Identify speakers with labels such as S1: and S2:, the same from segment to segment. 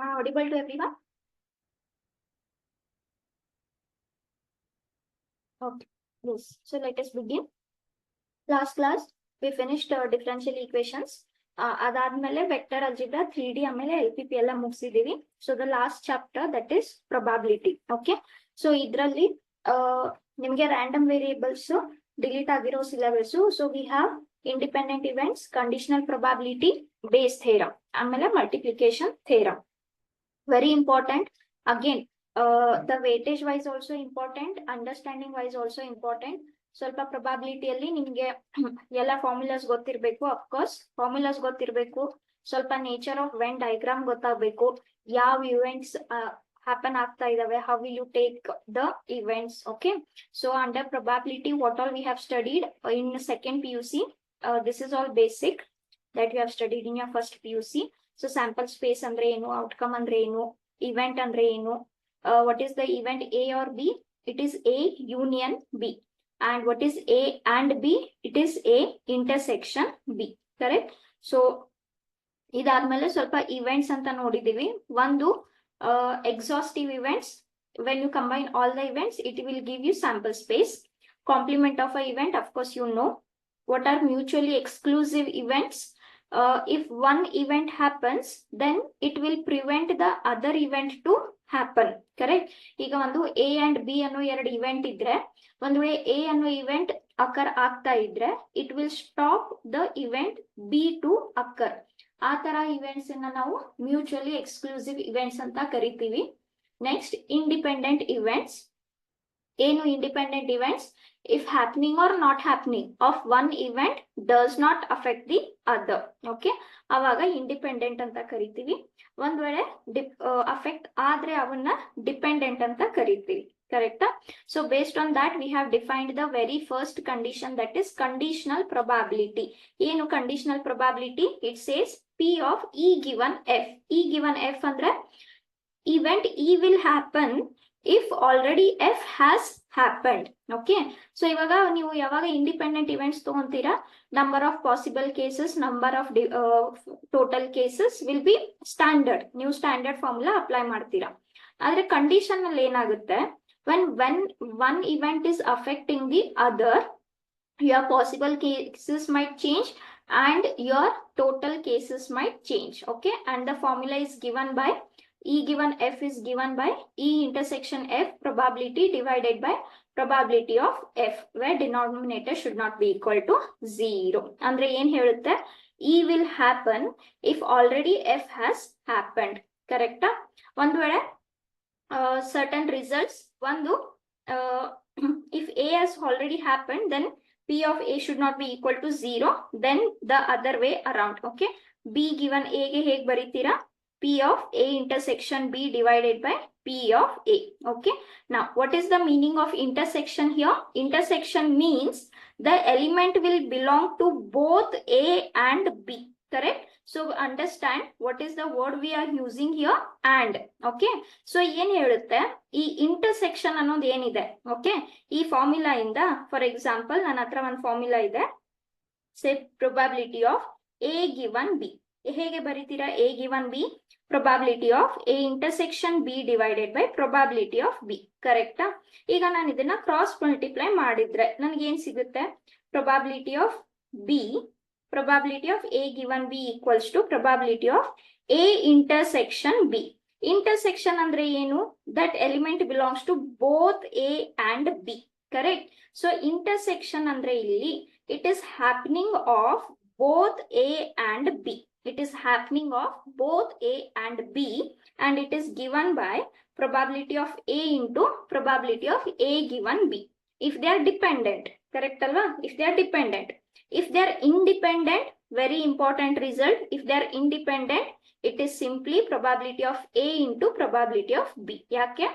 S1: Audible to everyone? Okay. Yes. So let us begin. Last class we finished differential equations. ಅದಾದ್ಮೇಲೆ vector algebra 3D ಆಮೇಲೆ LPP ಎಲ್ಲ ಮುಗಿಸಿದೀವಿ. So the last chapter that is probability. Okay. So ಇದರಲ್ಲಿ ನಿಮಗೆ random variables delete ಆಗಿರೋ syllabus. So we have independent events, conditional probability, Bayes theorem, ಆಮೇಲೆ multiplication theorem. Very important. Again, the weightage wise also important, understanding wise also important. ಸ್ವಲ್ಪ probability ಅಲ್ಲಿ ನಿಮ್ಗೆ ಎಲ್ಲ formulas ಗೊತ್ತಿರ್ಬೇಕು. Of course formulas ಗೊತ್ತಿರ್ಬೇಕು. ಸ್ವಲ್ಪ nature of when diagram ಗೊತ್ತಾಗಬೇಕು. ಯಾವ ಇವೆಂಟ್ಸ್ ಹ್ಯಾಪನ್ ಆಗ್ತಾ ಇದಾವೆ, how will you take the events. Okay. So under probability what all we have studied in second PUC. This is all basic that you have studied in your first PUC. So sample space ಅಂದ್ರೆ ಏನು, outcome ಅಂದ್ರೆ ಏನು, event ಅಂದ್ರೆ ಏನು, what is the event A or B? It is A union B. And what is A and B? It is A intersection B. Correct? So ಇದಾದ್ಮೇಲೆ ಸ್ವಲ್ಪ events ಅಂತ ನೋಡಿದೀವಿ. ಒಂದು exhaustive events. When you combine all the events, it will give you sample space. Complement of a event, of course you know. What are mutually exclusive events? If one event happens, then it will prevent the other event to happen. Correct? ಈಗ ಒಂದು A and B ಅನ್ನೋ ಎರಡು event ಇದ್ರೆ, ಒಂದು ವೇಳೆ A ಅನ್ನೋ event occur ಆಗ್ತಾ ಇದ್ರೆ, it will stop the event B to occur. ಆ ತರ ಇವೆಂಟ್ಸ್ ಅನ್ನ ನಾವು ಮ್ಯೂಚುವಲಿ ಎಕ್ಸ್ಕ್ಲೂಸಿವ್ ಇವೆಂಟ್ಸ್ ಅಂತ ಕರಿತೀವಿ. Next independent events. ಏನು independent events? If happening or not happening of one event does not affect the other. Okay, ಅವಾಗ independent ಅಂತ ಕರಿತೀವಿ. ಒಂದ್ ವೇಳೆ ಅಫೆಕ್ಟ್ ಆದ್ರೆ ಅವನ್ನ ಡಿಪೆಂಡೆಂಟ್ ಅಂತ ಕರಿತೀವಿ. ಕರೆಕ್ಟಾ? So based on that we have defined the very first condition, that is conditional probability. ಏನು conditional probability? It says P of E given F. E given F ಅಂದ್ರೆ event E will happen if already F has happened. Okay. So ಇವಾಗ ನೀವು ಯಾವಾಗ independent events ತಗೊಂತೀರಾ, number of possible cases, number of total cases will be standard. ನೀವು standard formula apply ಮಾಡ್ತೀರಾ. ಆದ್ರೆ condition ಅಲ್ಲಿ ಏನಾಗುತ್ತೆ, when one event is affecting the other, your possible cases might change and your total cases might change. Okay. And the formula is given by E given F is given by E intersection F probability divided by probability of F, where denominator should not be equal to 0. Andre ಏನ್ ಹೇಳುತ್ತೆ? E will happen if already F has happened. Correct? ಒಂದು ವೇಳೆ certain results, ಒಂದು if A has already happened, then P of A should not be equal to 0, then the other way around. Okay. B given A ಗೆ ಹೇಗೆ ಬರೀತೀರಾ? P of A intersection B divided by P of A. Okay. Now, what is the meaning of intersection here? Intersection means the element will belong to both A and B. Correct? So, understand what is the word we are using here? And. Okay. So, ಏನು ಹೇಳುತ್ತೆ? ಈ intersection ಅನ್ನೋದು ಏನಿದೆ? Okay. ಈ formula ಇಂದ, for example ನನ್ನ ಹತ್ರ ಒಂದು ಫಾರ್ಮುಲಾ ಇದೆ. Say probability of A given B. ಹೇಗೆ ಬರೀತೀರಾ? A given B, probability of A intersection B divided by probability of B. ಕರೆಕ್ಟಾ? ಈಗ ನಾನು ಇದನ್ನ ಕ್ರಾಸ್ ಮಲ್ಟಿಪ್ಲೈ ಮಾಡಿದ್ರೆ ನನಗೆ ಏನ್ ಸಿಗುತ್ತೆ? probability of B, probability of A given B equals to probability of A intersection B. Intersection ಅಂದ್ರೆ ಏನು? That element belongs to both A and B. Correct? So intersection ಅಂದ್ರೆ ಇಲ್ಲಿ it is happening of both A and B. It is happening of both A and B, and it is given by probability of A into probability of A given B. If they are dependent, correct alva? If they are dependent. If they are independent, very important result. If they are independent, it is simply probability of A into probability of B. ಯಾಕೆ?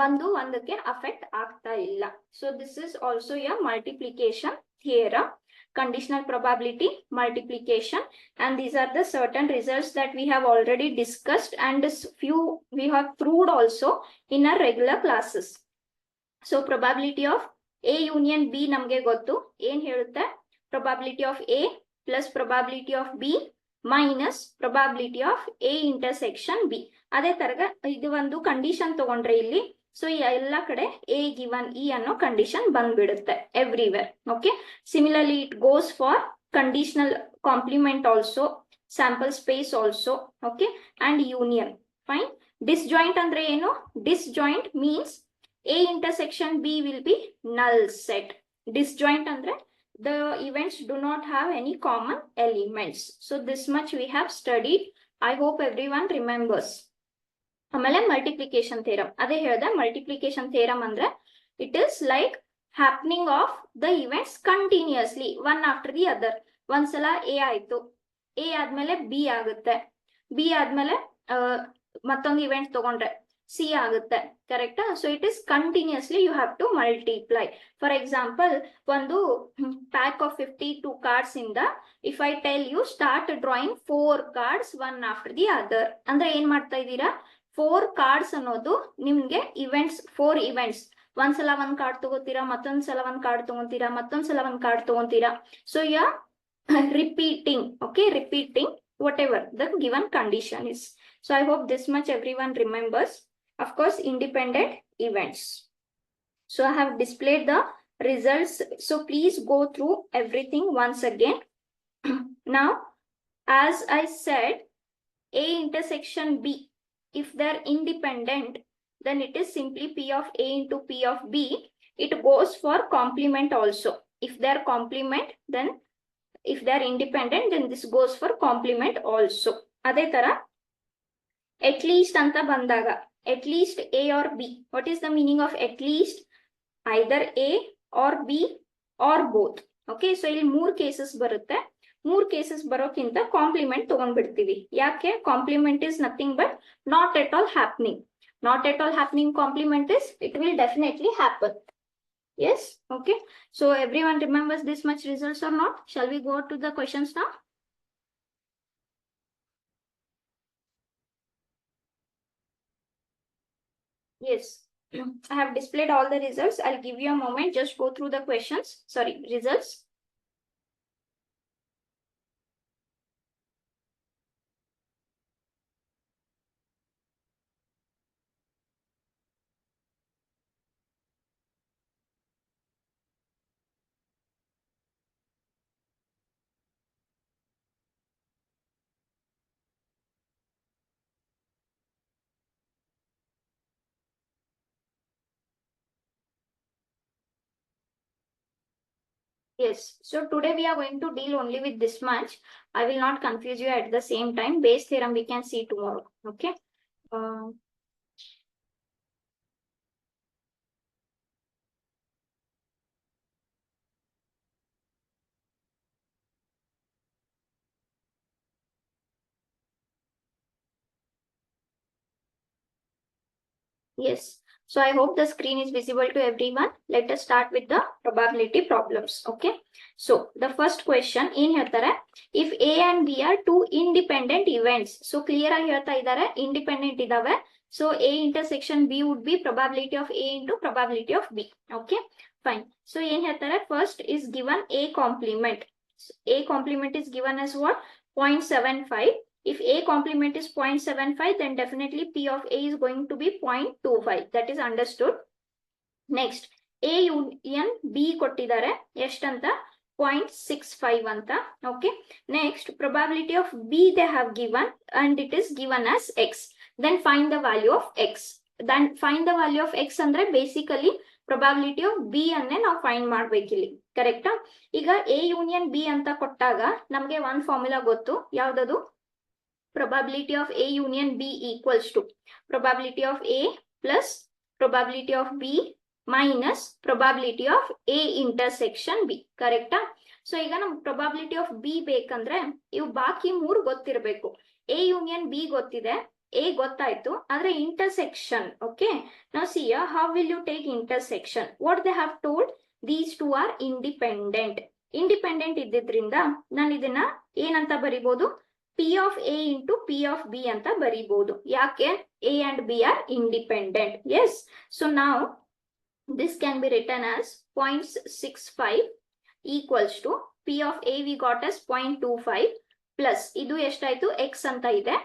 S1: ಒಂದು ಒಂದಕ್ಕೆ affect ಆಗ್ತಾ ಇಲ್ಲ. So this is also a multiplication theorem. Conditional probability, multiplication, and these are the certain results that we have already discussed, and few we have proved also in our regular classes. So probability of A union B ನಮಗೆ ಗೊತ್ತು. ಏನ್ ಹೇಳುತ್ತೆ? Probability of A plus probability of B minus probability of A intersection B. ಅದೇ ತರ ಇದು ಒಂದು condition ತಗೊಂಡ್ರೆ ಇಲ್ಲಿ, ಸೊ ಎಲ್ಲ ಕಡೆ ಎ ಗಿವನ್ ಇ ಅನ್ನೋ ಕಂಡೀಷನ್ ಬಂದ್ಬಿಡುತ್ತೆ everywhere. Okay, similarly it goes for conditional complement also, sample space also. Okay, and union. Fine. Disjoint ಅಂದ್ರೆ ಏನು? Disjoint means A intersection B will be null set. Disjoint andre the events do not have any common elements. So this much we have studied. I hope everyone remembers. ಆಮೇಲೆ multiplication theorem, ಅದೇ ಹೇಳ್ದೆ. Multiplication theorem ಅಂದ್ರೆ it is like happening of the events continuously one after the other. ಒಂದ್ಸಲ A ಆಯ್ತು, A ಆದ್ಮೇಲೆ B ಆಗುತ್ತೆ, B ಆದ್ಮೇಲೆ ಮತ್ತೊಂದು ಇವೆಂಟ್ ತಗೊಂಡ್ರೆ ಸಿ ಆಗುತ್ತೆ. ಕರೆಕ್ಟಾ? So it is continuously you have to multiply. For example, ಒಂದು ಪ್ಯಾಕ್ ಆಫ್ 52 ಕಾರ್ಡ್ಸ್ ಇಂದ if I tell you start drawing 4 cards one after the other, ಅಂದ್ರೆ ಏನ್ ಮಾಡ್ತಾ ಇದ್ದೀರಾ? 4 ಕಾರ್ಡ್ಸ್ ಅನ್ನೋದು ನಿಮ್ಗೆ ಇವೆಂಟ್ಸ್, 4 ಇವೆಂಟ್ಸ್. ಒಂದ್ಸಲ ಒಂದ್ ಕಾರ್ಡ್ ತಗೋತೀರಾ, ಮತ್ತೊಂದ್ಸಲ ಒಂದ್ ಕಾರ್ಡ್ ತಗೊಂತೀರಾ, ಮತ್ತೊಂದ್ಸಲ ಒಂದ್ ಕಾರ್ಡ್ ತಗೊಂತೀರಾ. So you are repeating, okay, repeating whatever the given condition is. So I hope this much everyone remembers. Of course, independent events. So I have displayed the results, so please go through everything once again. Now, as I said, A intersection B, if they're independent, then it is simply P of A into P of B. It goes for complement also. If they're complement, then if they're independent, then this goes for complement also. Adhe tara at least anta bandaga, at least A or B. What is the meaning of at least? Either A or B or both. Okay, so ಇಲ್ಲಿ 3 cases ಬರುತ್ತೆ. 3 cases ಬರೋಕ್ಕಿಂತ complement ತಗೊಂಡ್ಬಿಡ್ತೀವಿ. ಯಾಕೆ? Complement is nothing but not at all happening. Not at all happening complement is it will definitely happen. Yes, okay. So everyone remembers this much results or not? Shall we go to the questions now? Yes, I have displayed all the results. I'll give you a moment. Just go through the questions. Sorry, results. Yes, so today we are going to deal only with this much. I will not confuse you at the same time. Base theorem we can see tomorrow. Okay. Yes, so I hope the screen is visible to everyone. Let us start with the probability problems. Okay, so the first question in here, if A and B are two independent events, so clear here independent idave, so A intersection B would be probability of A into probability of B. Okay, fine. So in here first is given A complement. So A complement is given as what? 0.75. If A complement is 0.75, then definitely P of A is going to be 0.25. That is understood. Next, A union B kottidare eshtanta 0.65 anta. Okay. Next, probability of B they have given and it is given as X. Then find the value of X. Then find the value of X andre basically probability of B anne ನಾವು find ಮಾಡಬೇಕಿಲ್ಲಿ. ಕರೆಕ್ಟಾ? ಈಗ A union B ಅಂತ ಕೊಟ್ಟಾಗ ನಮಗೆ ಒಂದು formula ಗೊತ್ತು. ಯಾವ್ದದು? Probability of A union B equals to probability of A plus probability of B minus probability of A intersection B. Correct? So ಈಗ ನಮ್ಗೆ probability of B ಬೇಕಂದ್ರೆ ಇವು ಬಾಕಿ 3 ಗೊತ್ತಿರಬೇಕು. A union B ಗೊತ್ತಿದೆ, A ಗೊತ್ತಾಯ್ತು, ಆದ್ರೆ intersection. Okay, now see how will you take intersection? What they have told, these two are independent. Independent ಇದ್ದಿದ್ರಿಂದ ನಾನು ಇದನ್ನ ಏನಂತ ಬರಿಬಹುದು? P of A into P of B anta baribodu. Yake? A and B are independent. Yes. So now this can be written as 0.65 equals to P of A we got as 0.25 plus ಇದು ಎಷ್ಟಾಯ್ತು X ಅಂತ ಇದೆ.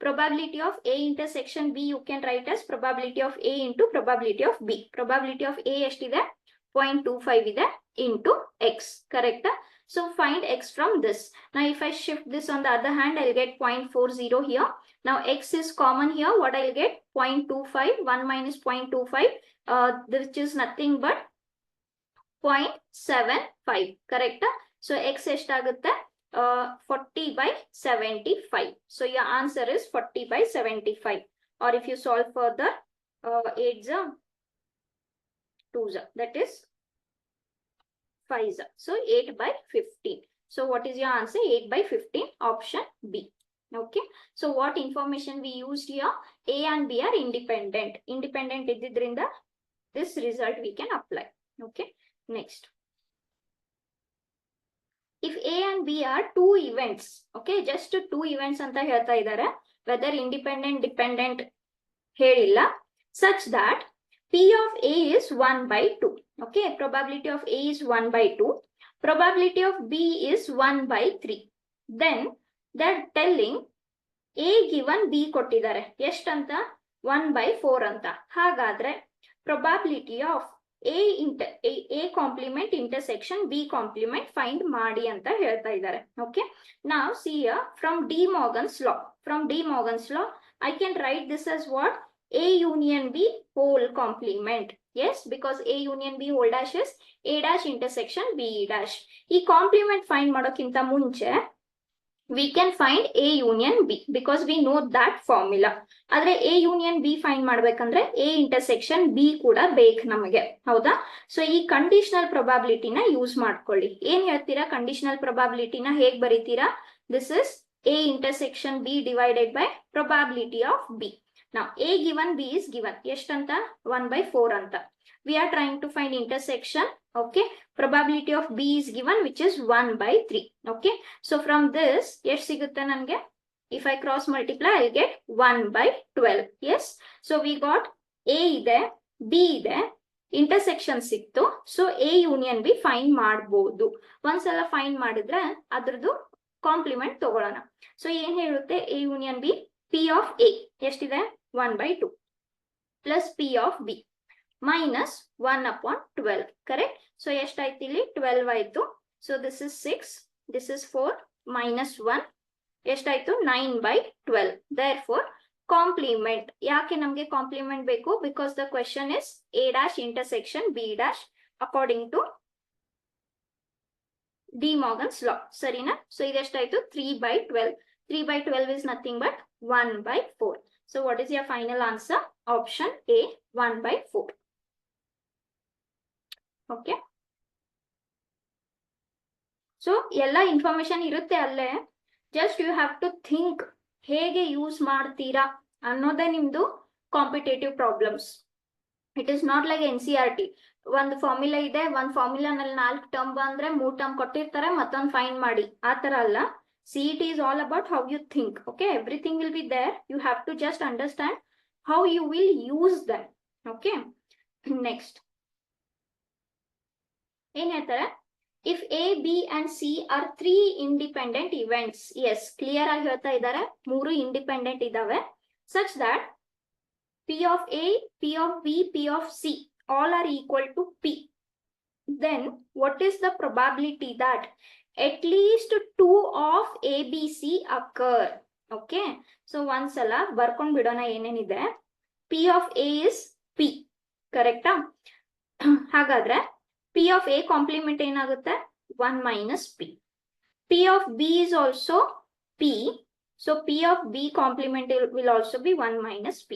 S1: probability of A intersection B you can write as probability of A into probability of B. probability of A ಎಷ್ಟಿದೆ 0.25 ಇದೆ into X. Correct? So find X from this. Now if I shift this on the other hand, I'll get 0.40 here. Now X is common here. What I'll get 0.25, 1 minus 0.25, which is nothing but 0.75. Correct? So X ಎಷ್ಟಾಗುತ್ತೆ 40 by 75. So your answer is 40 by 75. Or if you solve further, 8s are 2s are, that is 5s are. So 8 by 15. So what is your answer? 8 by 15, option B. Okay. So what information we used here? A and B are independent. Independent ididrinda this result we can apply. Okay. Next. If A and B are two events, okay, just two events anta ಹೇಳ್ತಾ ಇದ್ದಾರೆ, whether independent, dependent ಹೇಳಿಲ್ಲ, such that P of A is 1 by 2. Okay, probability of A is 1 by 2. Probability of B is 1 by 3. Then they're telling A given B ಕೊಟ್ಟಿದ್ದಾರೆ ಎಷ್ಟಂತ 1 by 4 ಅಂತ. ಹಾಗಾದ್ರೆ probability of A complement intersection B complement find ಮಾಡಿ ಅಂತ ಹೇಳ್ತಾ ಇದ್ದಾರೆ. Okay. Now see here from De Morgan's law. From De Morgan's law, I can write this as what? A union B whole complement. Yes, because A union B whole dash is A dash intersection B dash. ಈ complement find ಮಾಡೋಕ್ಕಿಂತ ಮುಂಚೆ we can find A union B because we know that formula. ಆದ್ರೆ A union B find ಮಾಡ್ಬೇಕಂದ್ರೆ A intersection B ಕೂಡ ಬೇಕು ನಮಗೆ, ಹೌದಾ? So ಈ ಕಂಡೀಷನಲ್ ಪ್ರೊಬಾಬಿಲಿಟಿನ ಯೂಸ್ ಮಾಡ್ಕೊಳ್ಳಿ. ಏನ್ ಹೇಳ್ತೀರಾ? ಕಂಡೀಷನಲ್ ಪ್ರೊಬಾಬಿಲಿಟಿನ ಹೇಗ್ ಬರೀತೀರಾ? This is A intersection B divided by probability of B. Now A given B is given ಎಷ್ಟಂತ 1 by 4 ಅಂತ. We are trying to find intersection. Okay, probability of B is given, which is 1 by 3. Okay, so from this ಎಷ್ಟು ಸಿಗುತ್ತೆ ನನಗೆ? If I cross multiply, I'll get 1 by 12. Yes, so we got A ಇದೆ, B ಇದೆ, intersection ಸಿಕ್ತು. So A union B find ಮಾಡಬಹುದು. ಒಂದ್ಸಲ find ಮಾಡಿದ್ರೆ ಅದ್ರದ್ದು ಕಾಂಪ್ಲಿಮೆಂಟ್ ತಗೊಳ್ಳೋಣ. ಸೊ ಏನ್ ಹೇಳುತ್ತೆ? A union B, P of A ಎಷ್ಟಿದೆ 1 by 2 plus P of B minus 1 upon 12. Correct? So ಎಷ್ಟಾಯ್ತು ಇಲ್ಲಿ 12 ಆಯ್ತು. So this is 6, this is 4 minus 1 ಎಷ್ಟಾಯ್ತು 9 by 12. Therefore complement. ಯಾಕೆ ನಮಗೆ ಕಾಂಪ್ಲಿಮೆಂಟ್ ಬೇಕು? Because the question is A dash intersection B dash according to De Morgan's law. ಸರಿನಾ? So ಇದೆಷ್ಟಾಯ್ತು 3 by 12. 3 by 12 is nothing but 1 by 4. So what is your final answer? Option A, 1 by 4. Okay. So ಎಲ್ಲ information ಇರುತ್ತೆ ಅಲ್ಲೇ. Just you have to think ಹೇಗೆ use ಮಾಡ್ತೀರಾ ಅನ್ನೋದೇ ನಿಮ್ದು competitive problems. It is not like NCERT. ಒಂದು formula ಇದೆ, ಒಂದು ಫಾರ್ಮುಲಾನಲ್ಲಿ 4 ಟರ್ಮ್ ಬಂದ್ರೆ 3 ಟರ್ಮ್ ಕೊಟ್ಟಿರ್ತಾರೆ, ಮತ್ತೊಂದು ಫೈಂಡ್ ಮಾಡಿ, ಆ ತರ ಅಲ್ಲ. CET is all about how you think. Okay, everything will be there. You have to just understand how you will use them. Okay. Next. ಏನ್ ಹೇಳ್ತಾರೆ? If A, B and C are 3 independent events. Yes, clear ಆಗಿ ಹೇಳ್ತಾ ಇದ್ದಾರೆ, 3 independent ಇದಾವೆ. Such that P of A, P of B, P of C all are equal to P. Then what is the probability that at least 2 of ABC occur? Okay, so ಒಂದ್ಸಲ ಬರ್ಕೊಂಡ್ ಬಿಡೋಣ ಏನೇನಿದೆ. P of A is P. ಕರೆಕ್ಟಾ? ಹಾಗಾದ್ರೆ P of A complement ಏನಾಗುತ್ತೆ? 1 minus P. P of B is also P. So P of B complement will also be 1 minus P.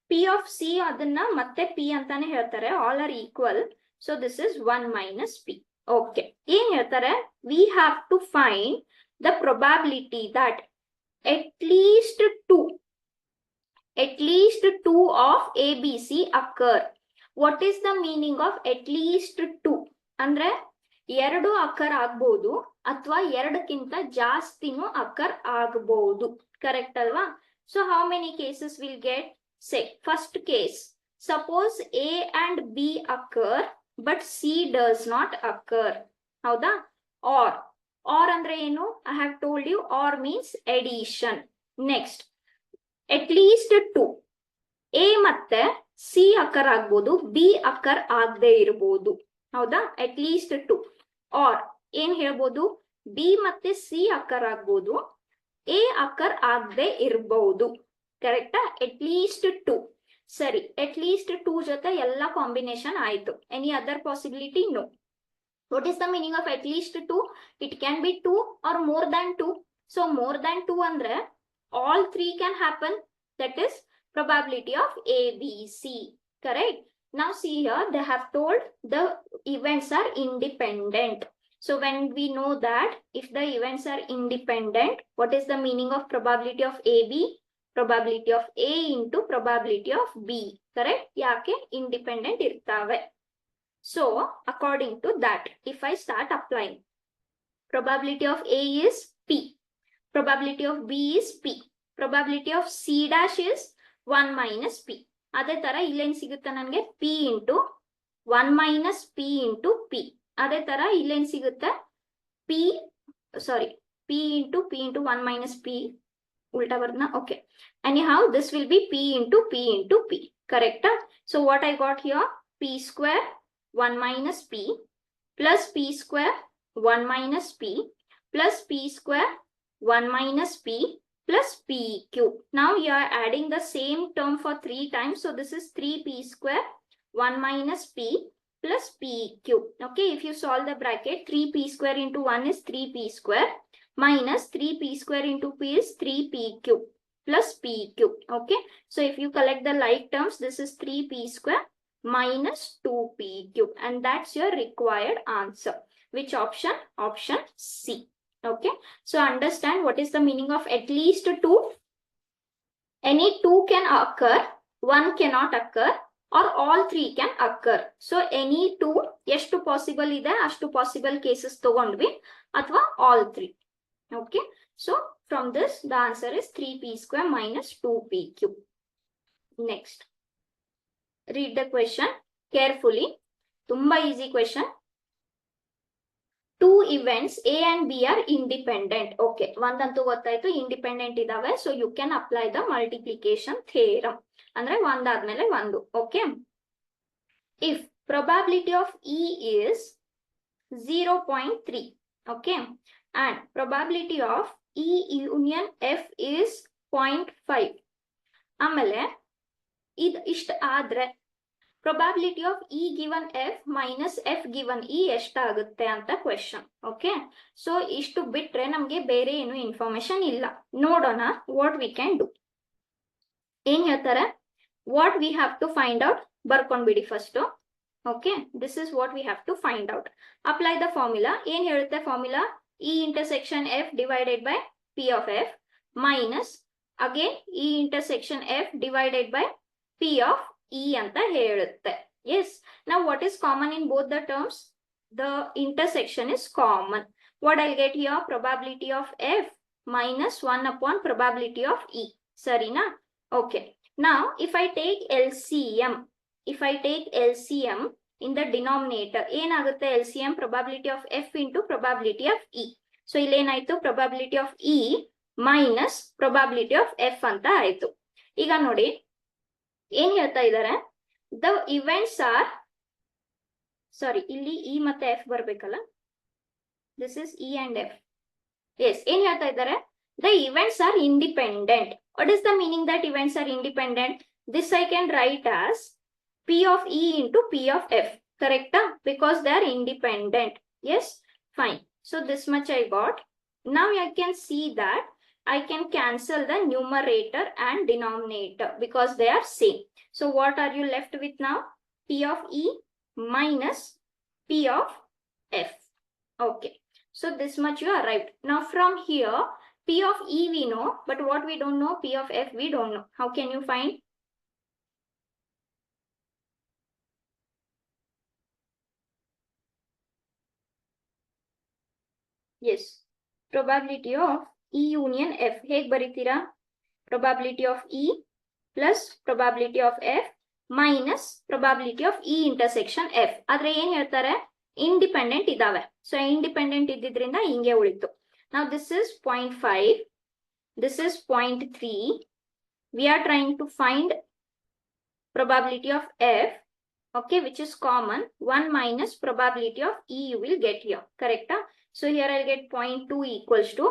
S1: P of C ಅದನ್ನ ಮತ್ತೆ P ಅಂತಾನೆ ಹೇಳ್ತಾರೆ. All are equal. So this is 1 minus P. Okay. ಏನ್ ಹೇಳ್ತಾರೆ? We have to find the probability that at least 2 of ABC occur. What is the meaning of at least 2? ಅಂದ್ರೆ 2 ಅಕ್ಕರ್ ಆಗ್ಬಹುದು ಅಥವಾ 2ಕ್ಕಿಂತ ಜಾಸ್ತಿನೂ ಅಕ್ಕರ್ ಆಗಬಹುದು. ಕರೆಕ್ಟ್ ಅಲ್ವಾ? So how many cases we'll get? Say first case, suppose A and B occur but C does not occur. ಹೌದಾ? Or Or andre enu? I have told you or means addition. Next, at least 2. A ಮತ್ತೆ C ಅಕ್ಕರ್ ಆಗ್ಬೋದು, B ಅಕ್ಕರ್ ಆಗದೆ ಇರಬಹುದು. ಹೌದಾ? at least 2. or ಏನ್ ಹೇಳ್ಬೋದು? B ಮತ್ತೆ C ಅಕ್ಕರ್ ಆಗ್ಬೋದು, ಎ ಅಕ್ಕರ್ ಆಗದೆ ಇರಬಹುದು. ಕರೆಕ್ಟಾ? at least 2. ಸರಿ, at least 2 ಜೊತೆ ಎಲ್ಲ ಕಾಂಬಿನೇಷನ್ ಆಯ್ತು. Any other possibility? No. What is the meaning of at least 2? It can be 2 or more than 2. So more than 2 andre all 3 can happen. That is probability of A, B, C. Correct? Now see here, they have told the events are independent. So when we know that if the events are independent, what is the meaning of probability of AB? Probability of A into probability of B. Correct? Yake independent irtave. So according to that, if I start applying, probability of A is P, probability of B is P, probability of C dash is 1 minus P. ಅದೇ ತರ ಇಲ್ಲೇನ್ ಸಿಗುತ್ತೆ ನನಗೆ? P into 1 minus P into P. ಅದೇ ತರ ಇಲ್ಲೇನ್ ಸಿಗುತ್ತೆ? P into 1 minus P. ಉಲ್ಟಾ ಬರ್ದ್ನಾ? Okay. Anyhow, this will be P into P. Correct? So what I got here? P square 1 minus P plus P square 1 minus P plus P square 1 minus P plus PQ. Now you are adding the same term for 3 times. So this is 3P square 1 minus P plus PQ. Okay, if you solve the bracket, 3P square into 1 is 3P square minus 3P square into P is 3PQ plus PQ. Okay, so if you collect the like terms, this is 3P square minus 2PQ, and that's your required answer. Which option? Option C. Okay, so understand what is the meaning of at least 2. Any 2 can occur, 1 cannot occur, or all 3 can occur. So any 2 ಎಷ್ಟು possible ಇದೆ ಅಷ್ಟು possible cases ತಗೊಂಡ್ವಿ, ಅಥವಾ all 3. Okay, so from this the answer is 3P square minus 2PQ. Next, read the question carefully. Tumba easy question. 2 events A and B are independent. Okay, ಒಂದಂತೂ ಗೊತ್ತಾಯ್ತು, independent ಇದಾವೆ. So you can apply the multiplication theorem. ಅಂದ್ರೆ ಒಂದಾದ್ಮೇಲೆ ಒಂದು. Okay, if probability of E is 0.3, okay, and probability of E union F is 0.5, ಆಮೇಲೆ ಇದು ಇಷ್ಟ ಆದ್ರೆ probability of E given F minus F given E ಎಷ್ಟಾಗುತ್ತೆ ಅಂತ question. Okay, so ಇಷ್ಟು ಬಿಟ್ರೆ ನಮ್ಗೆ ಬೇರೆ ಏನು ಇನ್ಫಾರ್ಮೇಶನ್ ಇಲ್ಲ. ನೋಡೋಣ ವಾಟ್ ವಿ ಕ್ಯಾನ್ ಡೂ. ಏನ್ ಹೇಳ್ತಾರೆ? What we have to find out ಬರ್ಕೊಂಡ್ಬಿಡಿ first. Okay, this is what we have to find out. Apply the formula. ಏನ್ ಹೇಳುತ್ತೆ formula? E intersection F divided by P of F minus again E intersection F divided by P of E ಅಂತ ಹೇಳುತ್ತೆ. Yes, now what is common in both the terms? The intersection is common. What I'll get here? Probability of F minus 1 upon probability of E. Sarina? Okay. Now if I take LCM in the denominator, ಏನಾಗುತ್ತೆ? LCM probability of F into probability of E. So ಇಲ್ಲೇನಾಯ್ತು? probability of E minus probability of F ಅಂತ ಆಯ್ತು. ಈಗ ನೋಡಿ ಏನ್ ಹೇಳ್ತಾ ಇದ್ದಾರೆ? The events R, ಸಾರಿ ಇಲ್ಲಿ E ಮತ್ತೆ ಎಫ್ ಬರ್ಬೇಕಲ್ಲ, this is E and F. Yes, ಏನ್ ಹೇಳ್ತಾ ಇದ್ದಾರೆ? The events are independent. What is the meaning that events are independent? This I can write as P of E into P of F. ಕರೆಕ್ಟಾ? Because they are independent. Yes, fine. So this much I got. Now I can see that I can cancel the numerator and denominator because they are same. So what are you left with now? P of E minus P of F. Okay, so this much you arrived. Now from here, P of E we know, but what we don't know, P of F we don't know. How can you find? Yes, probability of E union F. ಹೇಗೆ ಬರೀತೀರಾ? probability of E plus probability of F minus probability of E intersection F. ಆದ್ರೆ ಏನ್ ಹೇಳ್ತಾರೆ? Independent ಇದಾವೆ. So independent ಇದ್ದಿದ್ರಿಂದ ಹಿಂಗೆ ಉಳಿತು. ನಾವು this is 0.5, this is 0.3. We are trying to find probability of F, okay, which is common. 1 minus probability of E you will get here, correct? So here I'll get 0.2 equals to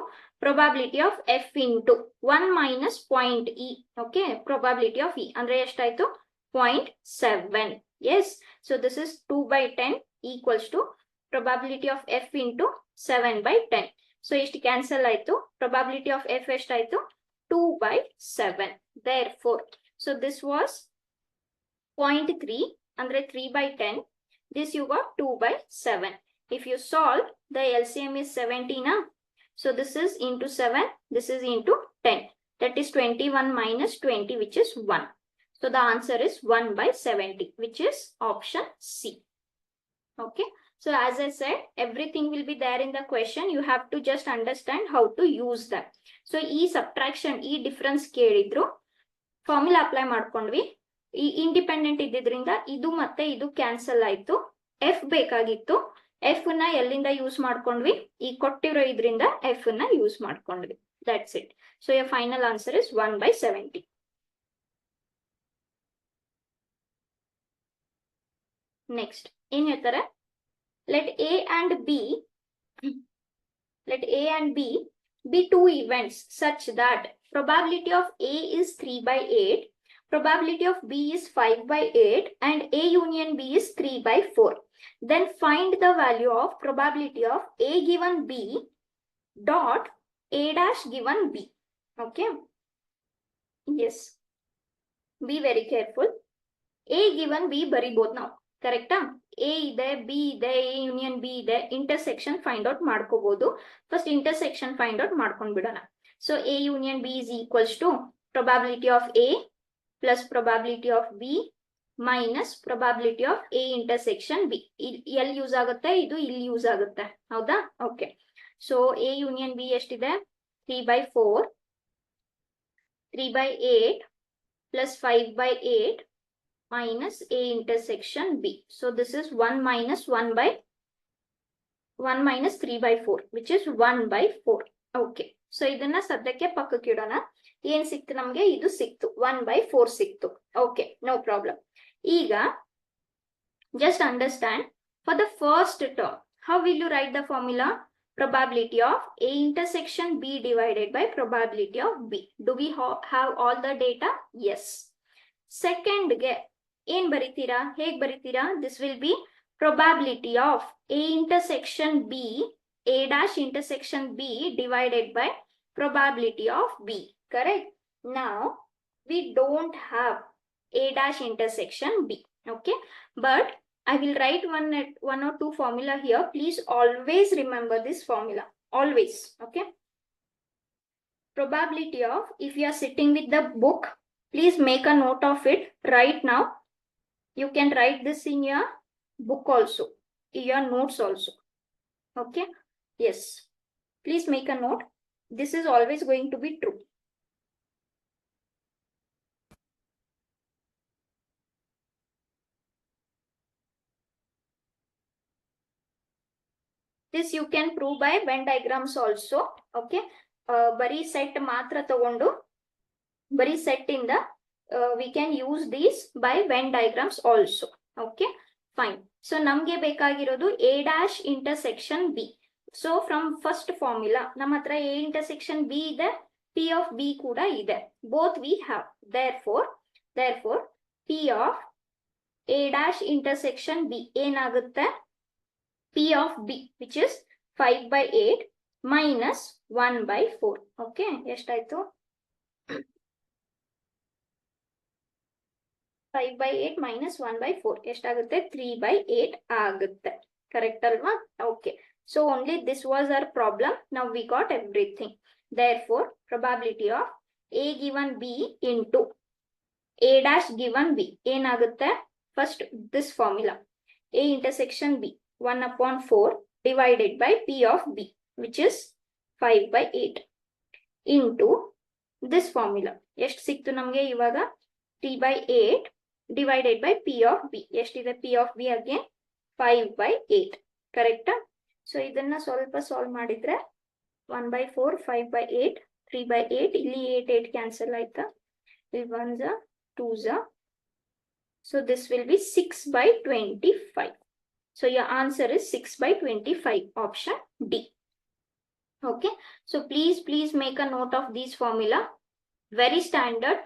S1: probability of F into 1 minus point E, okay, probability of E. Andre eshtayitu 0.7. Yes, so this is 2 by 10 equals to probability of F into 7 by 10. So ishtu cancel aitu. Probability of F eshtayitu 2 by 7. Therefore, so this was 0.3, andre 3 by 10. This you got 2 by 7. If you solve, the LCM is 17. So this is into 7, this is into 10. That is 21 minus 20, which is 1. So the answer is 1 by 70, which is option C. Okay. So as I said, everything will be there in the question. You have to just understand how to use them. So E subtraction, E difference ಕೇಳಿದ್ರು, formula apply ಮಾಡ್ಕೊಂಡ್ವಿ. ಈ independent ಇದ್ದಿದ್ರಿಂದ ಇದು ಮತ್ತೆ ಇದು cancel ಆಯ್ತು. F ಬೇಕಾಗಿತ್ತು, F ನ ಎಲ್ಲಿಂದ ಯೂಸ್ ಮಾಡ್ಕೊಂಡ್ವಿ, ಈ ಕೊಟ್ಟಿರೋ ಇದ್ರಿಂದ ಎಫ್ ನ ಯೂಸ್ ಮಾಡ್ಕೊಂಡ್ವಿ. That's it. So your final answer is 1 by 70. Next ಏನ್ ಹೇಳ್ತಾರೆ, let A and B be two events such that probability of A is 3 by 8, probability of B is 5 by 8, and A union B is 3 by 4. Then find the value of probability of A given B dot A dash given B. Okay. Yes. Be very careful. A given B ಬರಿಬಹುದು ನಾವು, ಕರೆಕ್ಟಾ? A ಇದೆ, B ಇದೆ, A union B ಇದೆ, intersection find out ಮಾಡ್ಕೋಬಹುದು. First intersection find out ಮಾಡ್ಕೊಂಡ್ ಬಿಡೋಣ. So A union B is equals to probability of A plus probability of B minus probability of A intersection B. ಎಲ್ಲಿ use ಆಗುತ್ತೆ, ಇದು ಇಲ್ಲಿ use ಆಗುತ್ತೆ, ಹೌದಾ? Okay. So A union B ಎಷ್ಟಿದೆ, 3 by 4, 3 by 8 plus 5 by 8 minus A intersection B. So this is 1 minus 3 by 4, which is 1 by 4. Okay. So ಇದನ್ನ ಸದ್ಯಕ್ಕೆ ಪಕ್ಕಕ್ಕೆ ಇಡೋಣ. ಏನ್ ಸಿಕ್ತು ನಮ್ಗೆ, ಇದು ಸಿಕ್ತು, 1 by 4 ಸಿಕ್ತು. Okay, no problem. ಈಗ just understand, for the first term, how will you write the formula? Probability of A intersection B divided by probability of B. Do we have all the data? Yes. Second ಗೆ ಏನ್ ಬರಿತೀರಾ, ಹೇಗ್ ಬರಿತೀರಾ? This will be probability of A intersection B, A dash intersection B divided by probability of B. Correct? Now we don't have A dash intersection B. Okay, but I will write one or two formula here. Please always remember this formula, always. Okay, probability of, if you are sitting with the book, please make a note of it right now. You can write this in your book also, in your notes also. Okay, yes, please make a note. This is always going to be true. This you can prove by Venn diagrams also. Okay, bari set matra tagondu, bari set inda we can use these by Venn diagrams also. Okay, fine. So namge bekagirodu A dash intersection B. So from first formula ನಮ್ಮ ಹತ್ರ A intersection B ಇದೆ, P of B ಕೂಡ ಇದೆ, both we have. Therefore P of A dash intersection B ಏನಾಗುತ್ತೆ, P of B, which is 5 by 8 minus 1 by 4. Okay, ಎಷ್ಟಾಯ್ತು? 5 by 8 minus 1 by 4 ಎಷ್ಟಾಗುತ್ತೆ? 3 by 8 ಆಗುತ್ತೆ. Correct ಅಲ್ವಾ? Okay, so only this was our problem. Now we got everything. Therefore probability of A given B into A dash given B ಏನಾಗುತ್ತೆ? First this formula, A intersection B 1 upon 4 divided by P of B, which is 5 by 8 into this formula. ಎಷ್ಟು ಸಿಕ್ತು ನಮಗೆ ಇವಾಗ? 3 by 8 divided by P of B. ಎಷ್ಟಿದೆ P of B again? 5 by 8. Correct? So ಇದನ್ನ ಸ್ವಲ್ಪ solve ಮಾಡಿದ್ರೆ 1/4, 5/8, 3/8, ಇಲ್ಲಿ 8 cancel ಆಯ್ತಾ, ಇಲ್ಲಿ 1s 2s, so this will be 6/25. So your answer is 6/25, option D. Okay, so please make a note of these formula, very standard.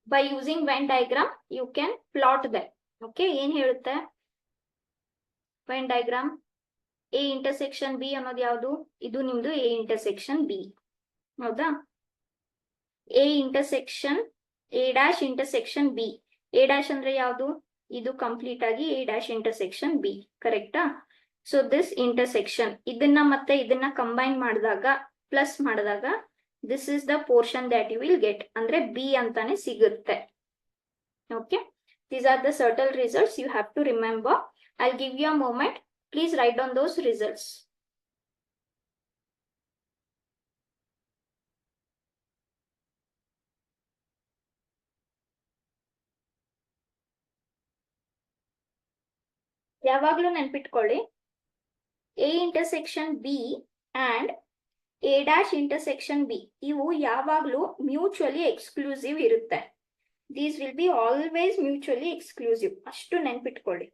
S1: By using Venn diagram you can plot them. Okay, ಏನ್ ಹೇಳುತ್ತೆ Venn diagram? A intersection B ಅನ್ನೋದು ಯಾವುದು? ಇದು ನಿಮ್ದು A intersection B, ಹೌದಾ? A intersection A dash intersection B. A dash ಅಂದ್ರೆ ಯಾವುದು? ಇದು ಕಂಪ್ಲೀಟ್ ಆಗಿ A dash intersection B, ಕರೆಕ್ಟಾ? ಸೊ ದಿಸ್ ಇಂಟರ್ಸೆಕ್ಷನ್, ಇದನ್ನ ಮತ್ತೆ ಇದನ್ನ ಕಂಬೈನ್ ಮಾಡಿದಾಗ ಪ್ಲಸ್ ಮಾಡಿದಾಗ this is the portion that you will get, ಅಂದ್ರೆ ಬಿ ಅಂತಾನೆ ಸಿಗುತ್ತೆ. Okay, these are the certain results you have to remember. I give you a moment, please write down those results. ಯಾವಾಗ್ಲೂ ನೆನ್ಪಿಟ್ಕೊಳ್ಳಿ, A intersection B and A dash intersection B ಇವು ಯಾವಾಗ್ಲೂ mutually exclusive ಇರುತ್ತೆ. These will be always mutually exclusive, ಅಷ್ಟು ನೆನ್ಪಿಟ್ಕೊಳ್ಳಿ.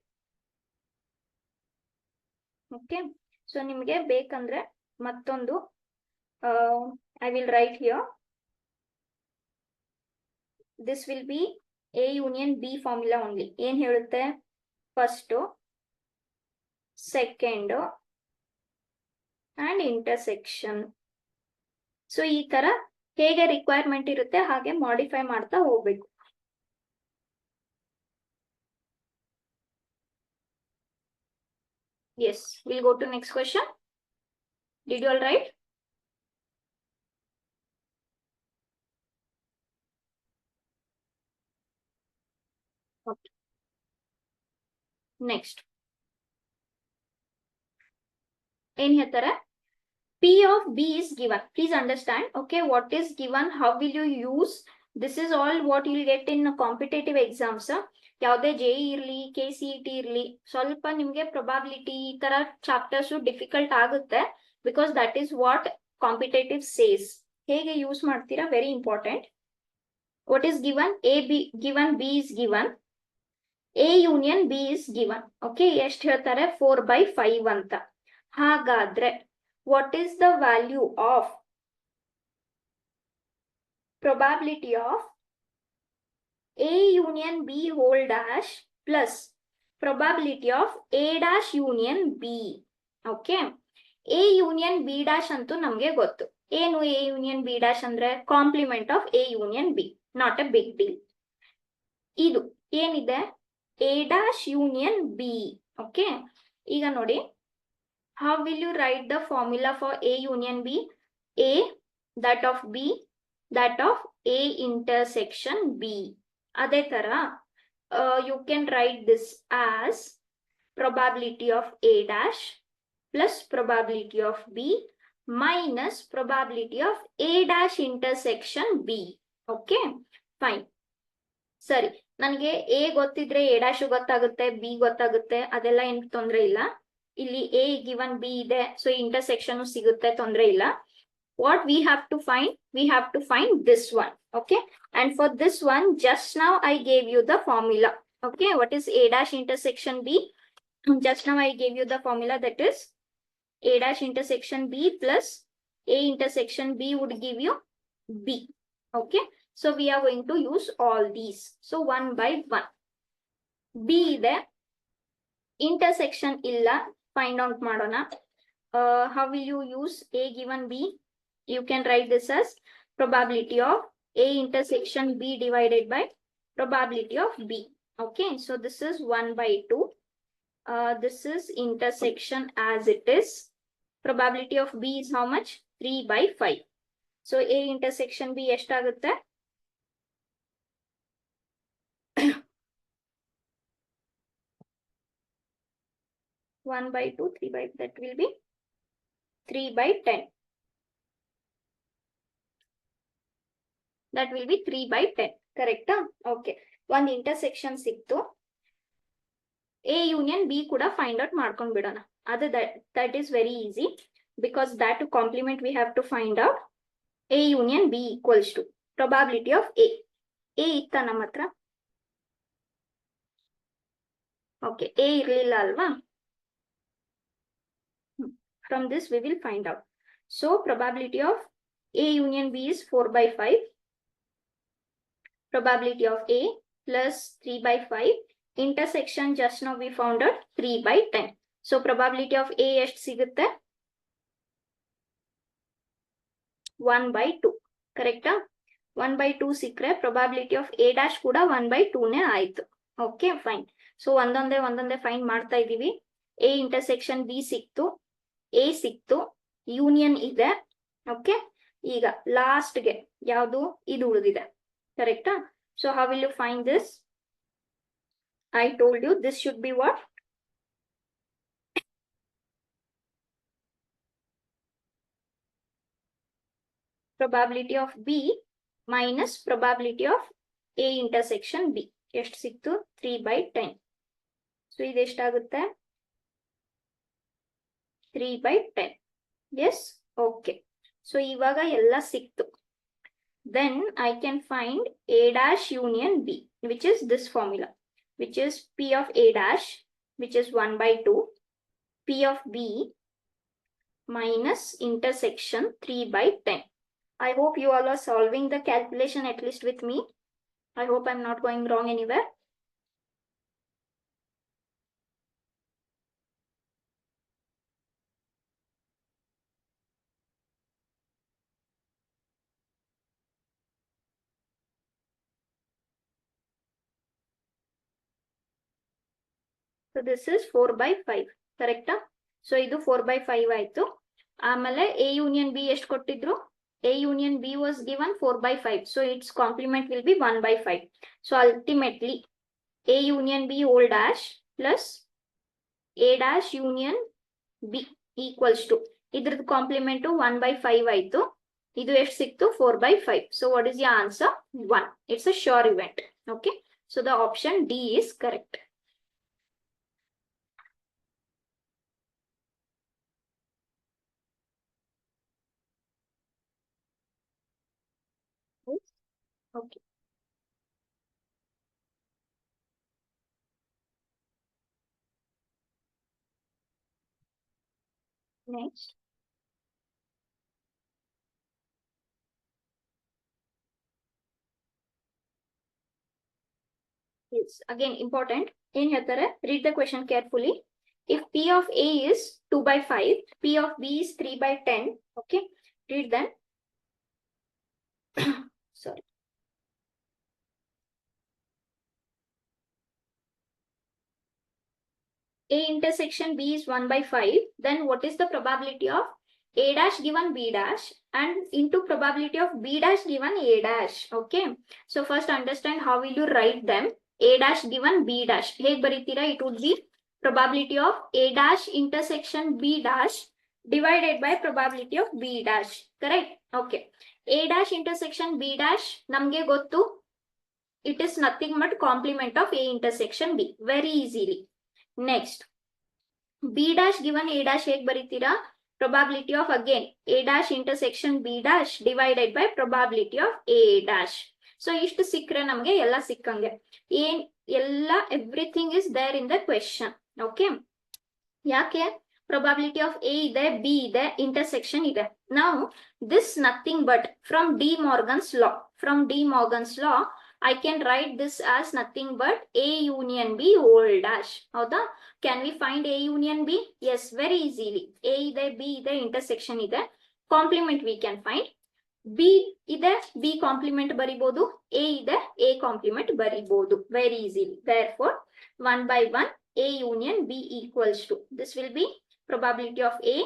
S1: Okay, so ನಿಮಗೆ ಬೇಕಂದ್ರೆ ಮತ್ತೊಂದು I will write here. This will be A union B formula only. ಏನ್ ಹೇಳುತ್ತೆ? First, second and intersection. So ಈ ತರ ಹೇಗೆ ರಿಕ್ವೈರ್ಮೆಂಟ್ ಇರುತ್ತೆ ಹಾಗೆ ಮಾಡಿಫೈ ಮಾಡ್ತಾ ಹೋಗ್ಬೇಕು. Yes, we'll go to next question. Did you all write? Okay. Next. ಏನ್ ಹೇಳ್ತಾರೆ? P of B is given. Please understand, okay, what is given, how will you use? This is all what you will get in competitive exams. ಯಾವುದೇ JEE ಇರ್ಲಿ, KCET ಇರ್ಲಿ, ಸ್ವಲ್ಪ ನಿಮ್ಗೆ probability ಈ ತರ chapters difficult ಆಗುತ್ತೆ, because that is what competitive says. ಹೇಗೆ use ಮಾಡ್ತೀರಾ very important. What is given? given B is given, A union B is given. Okay, ಎಷ್ಟು ಹೇಳ್ತಾರೆ? 4/5 ಅಂತ. ಹಾಗಾದ್ರೆ what is the value of probability of A union B whole dash plus probability of A dash union B? Okay, A union B dash ಅಂತೂ ನಮಗೆ ಗೊತ್ತು. ಏನು A union B dash ಅಂದ್ರೆ? Complement of A union B, not a big deal. ಇದು ಏನಿದೆ? A dash union B. Okay, ಈಗ ನೋಡಿ, how will you write the formula for A union B? A, that of B, that of A intersection B. ಅದೇ ತರ you can write this as probability of A dash plus probability of B minus probability of A dash intersection B. Okay, fine. ಸರಿ, ನನಗೆ A ಗೊತ್ತಿದ್ರೆ A dash ಗೊತ್ತಾಗುತ್ತೆ, B ಗೊತ್ತಾಗುತ್ತೆ, ಅದೆಲ್ಲ ಏನ್ ತೊಂದ್ರೆ ಇಲ್ಲ. ಇಲ್ಲಿ A given B ಇದೆ, ಸೊ ಇಂಟರ್ಸೆಕ್ಷನ್ ಸಿಗುತ್ತೆ, ತೊಂದ್ರೆ ಇಲ್ಲ. What we have to find? We have to find this one. Okay, and for this one just now I gave you the formula. Okay, what is A dash intersection B? Just now I gave you the formula, that is A dash intersection B plus A intersection B would give you B. Okay, so we are going to use all these. So one by one. B ಇದೆ, intersection ಇಲ್ಲ, find out ಮಾಡೋಣ. How will you use A given B? You can write this as probability of A intersection B divided by probability of B. Okay, so this is 1/2. This is intersection as it is. Probability of B is how much? 3/5. So A intersection B ಎಷ್ಟಾಗುತ್ತೆ? 1/2, 3/5, that will be 3/10. That will be 3/10, correct? Okay, one intersection ಸಿಕ್ತು. A union B ಕೂಡ find out ಮಾಡ್ಕೊಂಡ್ ಬಿಡೋಣ. ಅದು that is very easy because that to complement we have to find out A union B equals to probability of A. A ಇತ್ತ ನಮ್ಮ ಹತ್ರ? Okay, A ಇರಲಿಲ್ಲ ಅಲ್ವಾ? From this we will find out. So probability of A union B is 4/5. Probability of A plus 3/5. Intersection just now we found out 3/10. So probability of A ಎಷ್ಟು ಸಿಗುತ್ತೆ? 1/2. ಕರೆಕ್ಟಾ? 1/2 ಸಿಕ್ಕರೆ probability of A dash ಕೂಡ 1/2 ನೇ ಆಯ್ತು. Okay fine. So ಒಂದೊಂದೇ find ಮಾಡ್ತಾ ಇದೀವಿ. A ಇಂಟರ್ಸೆಕ್ಷನ್ B ಸಿಕ್ತು, A ಸಿಕ್ತು, ಯೂನಿಯನ್ ಇದೆ. ಓಕೆ, ಈಗ ಲಾಸ್ಟ್ಗೆ ಯಾವುದು ಇದು ಉಳಿದಿದೆ. ಕರೆಕ್ಟಾ? So how will you find this? I told you this should be what? Probability of B minus probability of A intersection B. ಎಷ್ಟು ಸಿಕ್ತು? 3/10. ಸೊ ಇದು ಎಷ್ಟಾಗುತ್ತೆ? 3/10. S, okay. ಸೊ ಇವಾಗ ಎಲ್ಲ ಸಿಕ್ತು. Then I can find A dash union B, which is this formula, which is P of A dash, which is 1/2, P of B minus intersection 3/10. I hope you all are solving the calculation at least with me. I hope I'm not going wrong anywhere. So this is 4/5. Correct? So ಇದು 4/5 ಆಯ್ತು. ಆಮೇಲೆ A union B ಎಷ್ಟು ಕೊಟ್ಟಿದ್ರು? A union B was given 4/5. So its complement will be 1/5. So ultimately A union B whole dash plus A dash union B equals to ಇದ್ರದ್ದು compliment 1/5 ಆಯ್ತು. ಇದು ಎಷ್ಟು ಸಿಕ್ತು? 4/5. So what is your answer? 1. It's a sure event. Okay. So the option D is correct. Okay. Next. Is again important. In here, read the question carefully. If P of A is 2/5, P of B is 3/10. Okay, read them. Sorry. A intersection B is 1/5. Then what is the probability of A dash given B dash and into probability of B dash given A dash? Okay. So first understand how will you write them. A dash given B dash. Hey baritira, it would be probability of A dash intersection B dash divided by probability of B dash. Correct? Okay. A dash intersection B dash namge gottu. It is nothing but complement of A intersection B. Very easily. Next. B dash given A dash heg baritira. Probability of again A dash intersection B dash divided by probability of A dash. So ಇಷ್ಟು ಸಿಕ್ಕರೆ ನಮಗೆ ಎಲ್ಲ ಸಿಕ್ಕಂಗೆ. Everything is there in the question. Okay. ಯಾಕೆ? Probability of A ಇದೆ, B ಇದೆ, intersection ಇದೆ. Now this nothing but from De Morgan's law. From De Morgan's law, I can write this as nothing but A union B whole dash. ಹೌದಾ? Can we find A union B? Yes, very easily. A ಇದೆ, B ಇದೆ, intersection ಇದೆ. Complement we can find. B ಇದೆ, B complement ಬರಿಬಹುದು. A ಇದೆ, A complement ಬರಿಬಹುದು. Very easily. Therefore, 1/1 A union B equals to. This will be probability of A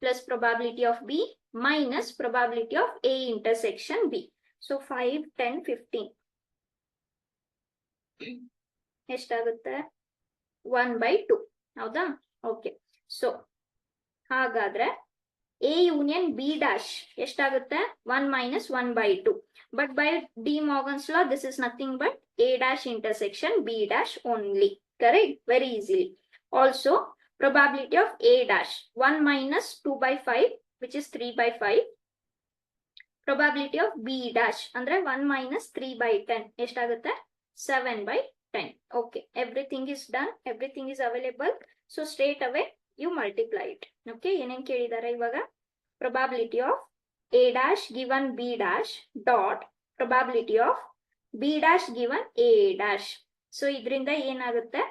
S1: plus probability of B minus probability of A intersection B. So 5, 10, 15. ಎಷ್ಟಾಗುತ್ತೆ? 1/2. ಹೌದಾ? Okay. So ಹಾಗಾದ್ರೆ A union B dash ಎಷ್ಟಾಗುತ್ತೆ? 1 minus 1/2. But by De Morgan's law, this is nothing but A dash intersection B dash only. correct? Very easily. Also, probability of A dash 1 minus 2 by 5, which is 3 by 5. Probability of B dash ಅಂದ್ರೆ 1 minus 3 by 10 ಎಷ್ಟಾಗುತ್ತೆ 7 by 10. Okay, everything is done, everything is available. So straight away you multiply it. Okay, ಏನೇನ್ ಕೇಳಿದಾರೆ ಇವಾಗ probability of A dash given B dash dot probability of B dash given A dash. So idrinda ಏನಾಗುತ್ತೆ,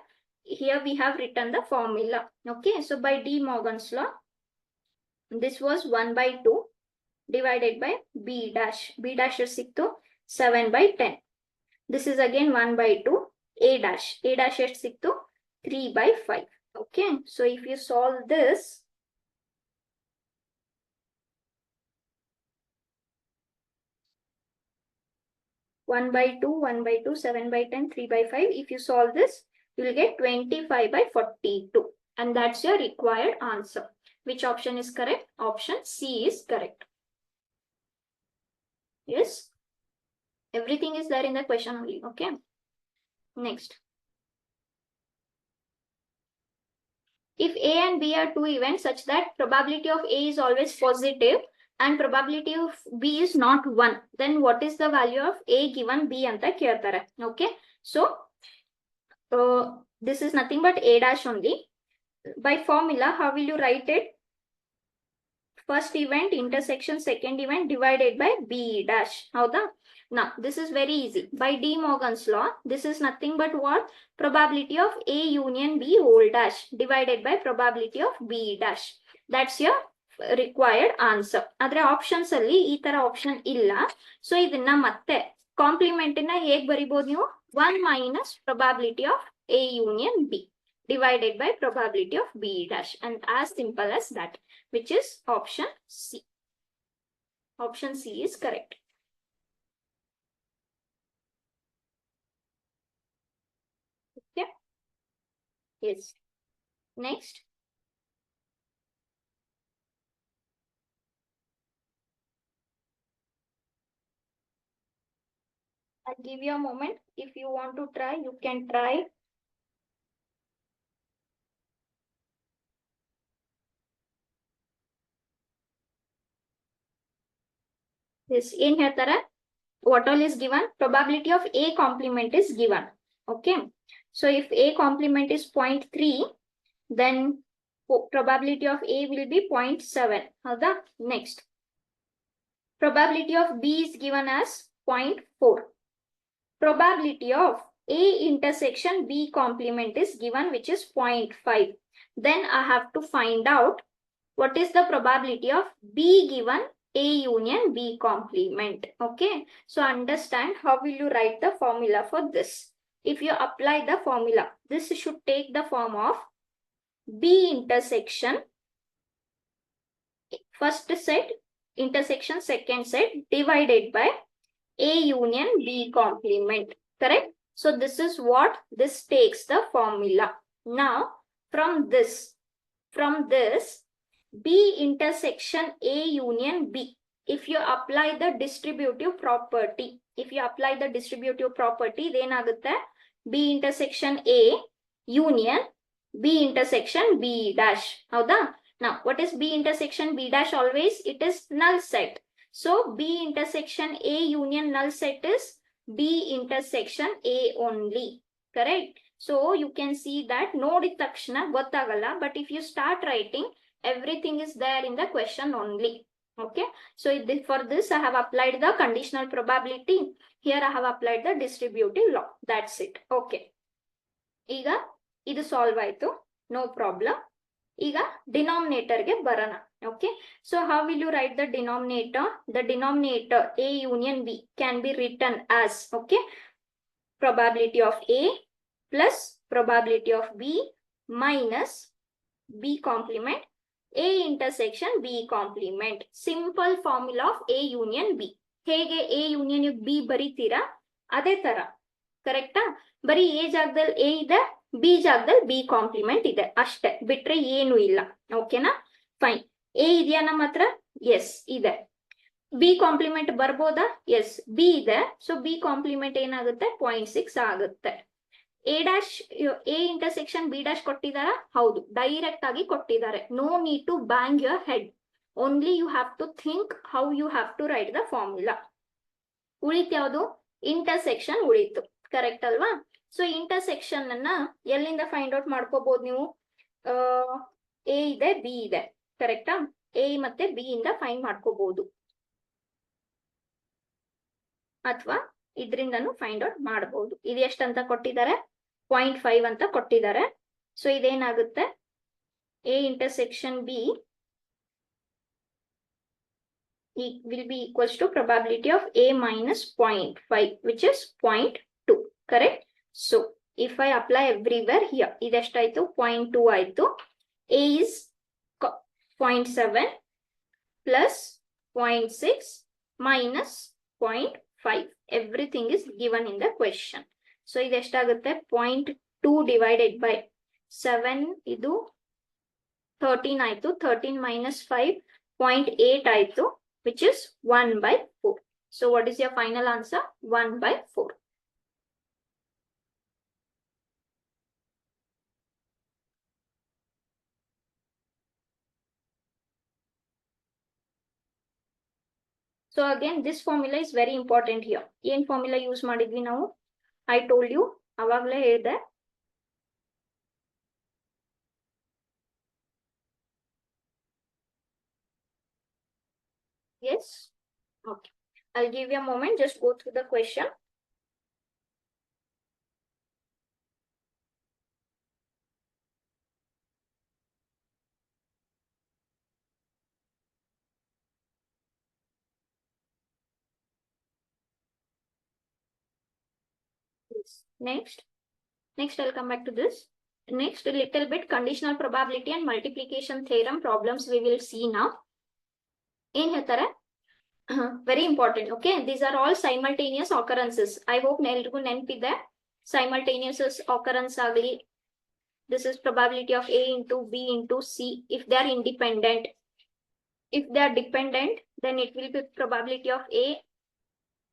S1: here we have written the formula. Okay, so by De Morgan's law, this was 1 by 2 divided by B dash. B dash is 7 by 10. This is again 1 by 2. A dash. A dash is 3 by 5. Okay. So if you solve this, one by 2, 1 by 2, 7 by 10, 3 by 5. If you solve this, you will get 25 by 42. And that's your required answer. Which option is correct? Option C is correct. Yes. Everything is there in the question only. Okay. Next. If A and B are two events such that probability of A is always positive and probability of B is not 1, then what is the value of A given B anta keltare. Okay. So this is nothing but A dash only. By formula, how will you write it? First event intersection second event divided by B dash. Howda? Now, this is very easy. By De Morgan's law, this is nothing but what? Probability of A union B whole dash divided by probability of B dash. That's your required answer. Adre options alli ee tara option illa. So idanna matte complement na hege baribodu ನೀವು 1 minus probability of A union B divided by probability of B dash, and as simple as that, which is option C. Option C is correct. Okay. Yes. Next. I'll give you a moment. If you want to try, you can try. Yes, in here, what all is given? Probability of A complement is given. Okay. So if A complement is 0.3, then probability of A will be 0.7. Howda? Next. Probability of B is given as 0.4. Probability of A intersection B complement is given, which is 0.5. Then I have to find out what is the probability of B given A union B complement. Okay. So understand how will you write the formula for this. If you apply the formula, this should take the form of B intersection first set intersection second set divided by A union B complement. Correct? So this is what this takes the formula. Now from this B intersection A union B, if you apply the distributive property, then agutte B intersection A union B intersection B dash. Howda? Now what is B intersection B dash? Always it is null set. So B intersection A union null set is B intersection A only. Correct? So you can see that nodid takshana gottagalla, but if you start writing, everything is there in the question only. Okay. So for this I have applied the conditional probability. Here I have applied the distributive law. That's it. Okay. Iga idu solve aitu. No problem. Iga denominator ge barana. Okay. So how will you write the denominator? The denominator A union B can be written as, okay, probability of A plus probability of B minus B complement A intersection B complement. Simple formula of A union B. Hege A union B baritira ade tara. Correcta? Bari A ಜಾಗದಲ್ಲಿ A ಇದೆ, B ಜಾಗದಲ್ಲಿ B compliment ಇದೆ ಅಷ್ಟೇ, ಬಿಟ್ರೆ ಏನು ಇಲ್ಲ. ಓಕೆನಾ? Fine. A ಇದೆಯಾ ನಮ್ಮ ಹತ್ರ? ಎಸ್ ಇದೆ. B ಕಾಂಪ್ಲಿಮೆಂಟ್ ಬರ್ಬೋದಾ? ಎಸ್, B ಇದೆ. ಸೊ B ಕಾಂಪ್ಲಿಮೆಂಟ್ ಏನಾಗುತ್ತೆ? 0.6 ಆಗುತ್ತೆ. A dash A intersection B dash ಕೊಟ್ಟಿದಾರ? ಹೌದು, ಡೈರೆಕ್ಟ್ ಆಗಿ ಕೊಟ್ಟಿದ್ದಾರೆ. No need to bang your head, only you have to think how you have to write the formula. ಉಳಿತು ಯಾವುದು? ಇಂಟರ್ಸೆಕ್ಷನ್ ಉಳಿತು, ಕರೆಕ್ಟ್ ಅಲ್ವಾ? ಸೊ ಇಂಟರ್ಸೆಕ್ಷನ್ ಅನ್ನ ಎಲ್ಲಿಂದ ಫೈಂಡ್ ಔಟ್ ಮಾಡ್ಕೋಬಹುದು ನೀವು? ಎ ಇದೆ, ಬಿ ಇದೆ, ಕರೆಕ್ಟಾ? ಎ ಮತ್ತೆ ಬಿ ಇಂದ ಫೈಂಡ್ ಮಾಡ್ಕೋಬಹುದು, ಅಥವಾ ಇದರಿಂದನೂ ಫೈಂಡ್ ಔಟ್ ಮಾಡಬಹುದು. ಇದು ಎಷ್ಟಂತ ಕೊಟ್ಟಿದ್ದಾರೆ? 0.5 ಅಂತ ಕೊಟ್ಟಿದ್ದಾರೆ. ಸೊ ಇದೇನಾಗುತ್ತೆ? A intersection B will be equals to probability of A minus 0.5, which is 0.2, correct? So if I apply everywhere here, ideshtayitu 0.2 aitu. A is 0.7 plus 0.6 minus 0.5. Everything is given in the question. So ideshtagutte 0.2 divided by 7 idu 13 aitu. 13 minus 5 0.8 aitu, which is 1 by 4. So what is your final answer? 1 by 4. So again, this formula is very important here. Yen formula use madidvi ನಾವು? I told you, avagale ಹೇಳ್ದೆ. Yes? Okay. I'll give you a moment, just go through the question. Next I'll come back to this. Next, a little bit conditional probability and multiplication theorem problems we will see now. In ಹೇಳ್ತಾರೆ? Very important. Okay, these are all simultaneous occurrences. I hope ಎಲ್ರಿಗೂ ನೆನಪಿದೆ. Simultaneous occurrence ಆಗಲಿ. This is probability of A into B into C if they are independent. If they are dependent, then it will be probability of A,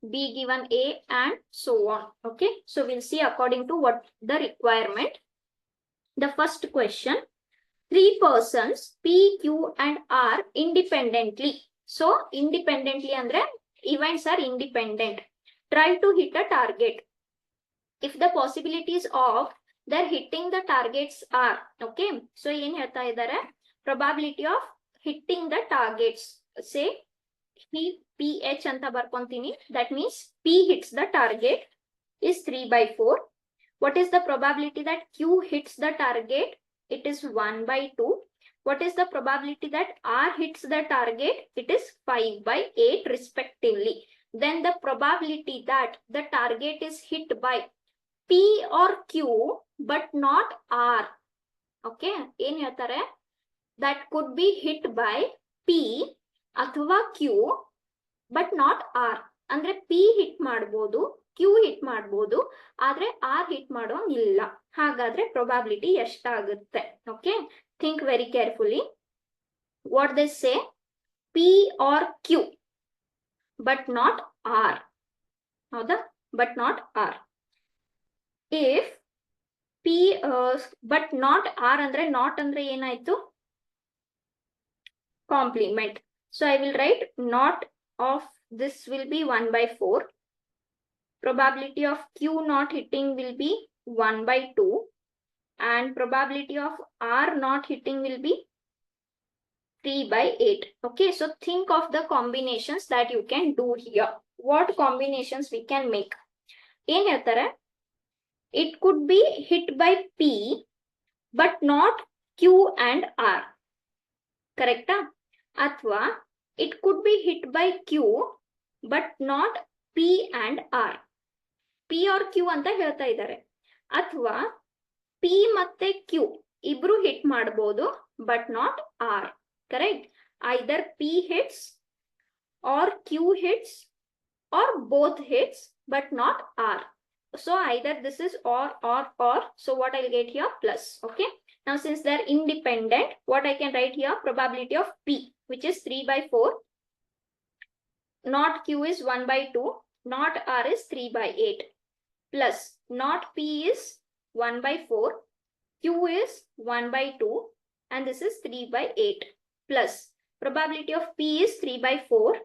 S1: B given A, and so on. Okay, so we'll see according to what the requirement. The first question: 3 persons P, Q, and R independently. So independently andre events are independent. Try to hit a target. If the possibilities of their hitting the targets are, okay, so yen ಹೇಳ್ತಾ ಇದ್ದಾರೆ? Probability of hitting the targets. Say PH anta barkontini. That means P hits the target is 3 by 4. What is the probability that Q hits the target? It is 1 by 2. What is the probability that R hits the target? It is 5 by 8 respectively. Then the probability that the target is hit by P or Q but not R. Okay, yen ಹೇಳ್ತಾರೆ? That could be hit by P ಅಥವಾ Q but not R. ಅಂದ್ರೆ P hit ಮಾಡಬಹುದು, Q hit ಮಾಡಬಹುದು, ಆದ್ರೆ R hit ಮಾಡೋಂಗಿಲ್ಲ. ಹಾಗಾದ್ರೆ probability ಎಷ್ಟಾಗುತ್ತೆ? Okay, think very carefully. What they say? P or Q but not R. ಹೌದಾ? But not R. If P but not R ಅಂದ್ರೆ not ಅಂದ್ರೆ ಏನಾಯ್ತು? Complement. So I will write not of this will be 1 by 4. Probability of Q not hitting will be 1 by 2. And probability of R not hitting will be 3 by 8. Okay, so think of the combinations that you can do here. What combinations we can make? yen ಹೇಳ್ತಾರೆ? It could be hit by P but not Q and R. Correct? Athwa it could be hit by Q but not P and R. P or Q ಅಂತ ಹೇಳ್ತಾ ಇದ್ದಾರೆ. ಅಥವಾ P ಮತ್ತೆ Q ಇಬ್ರು hit ಮಾಡಬಹುದು but not R. Correct? Either P hits or Q hits or both hits but not R. So either this is or. So what I'll get here? Plus. Okay. Now since they're independent, what I can write here? Probability of P, which is 3 by 4. Not Q is 1 by 2. Not R is 3 by 8. Plus not P is 1 by 4, Q is 1 by 2, and this is 3 by 8, plus probability of P is 3 by 4,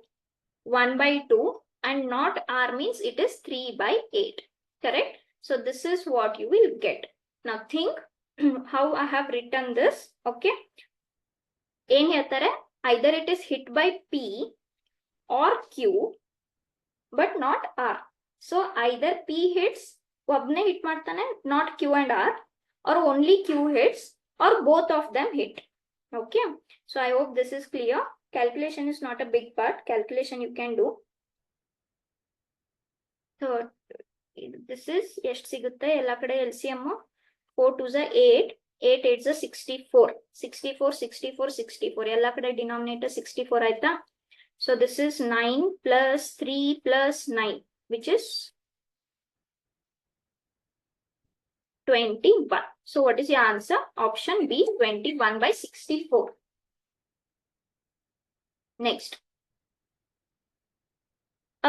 S1: 1 by 2, and not R means it is 3 by 8, correct? So this is what you will get. Now think how I have written this, okay? Either it is hit by P or Q, but not R. So either P hits, ಒಬ್ನೇ hit ಮಾಡ್ತಾನೆ, not Q and R, or only Q hits, or both of them hit. Okay, so I hope this is clear. Calculation is not a big part. Calculation you can do. So this is ಎಷ್ಟು ಸಿಗುತ್ತೆ ಎಲ್ಲ ಕಡೆ LCM 4 2s 8, 8 8s 64, 64 64 64 ಎಲ್ಲ ಕಡೆ denominator 64 ಆಯ್ತಾ. So this is 9 plus 3 plus 9, which is 21. So what is your answer? Option B, 21 by 64. Next.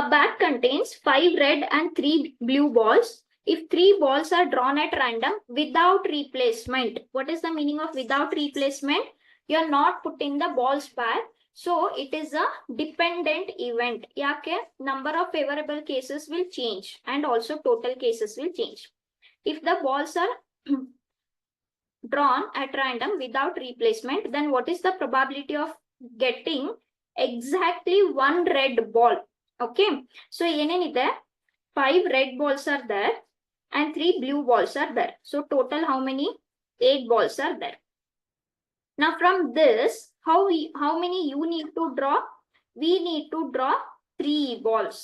S1: A bag contains 5 red and 3 blue balls. If 3 balls are drawn at random without replacement, what is the meaning of without replacement? You are not putting the balls back. So it is a dependent event. Yake number of favorable cases will change and also total cases will change. If the balls are drawn at random without replacement, then what is the probability of getting exactly one red ball? Okay, so ಏನೇನಿದೆ 5 red balls are there and 3 blue balls are there. So total how many? 8 balls are there. Now from this, how many you need to draw? We need to draw 3 balls.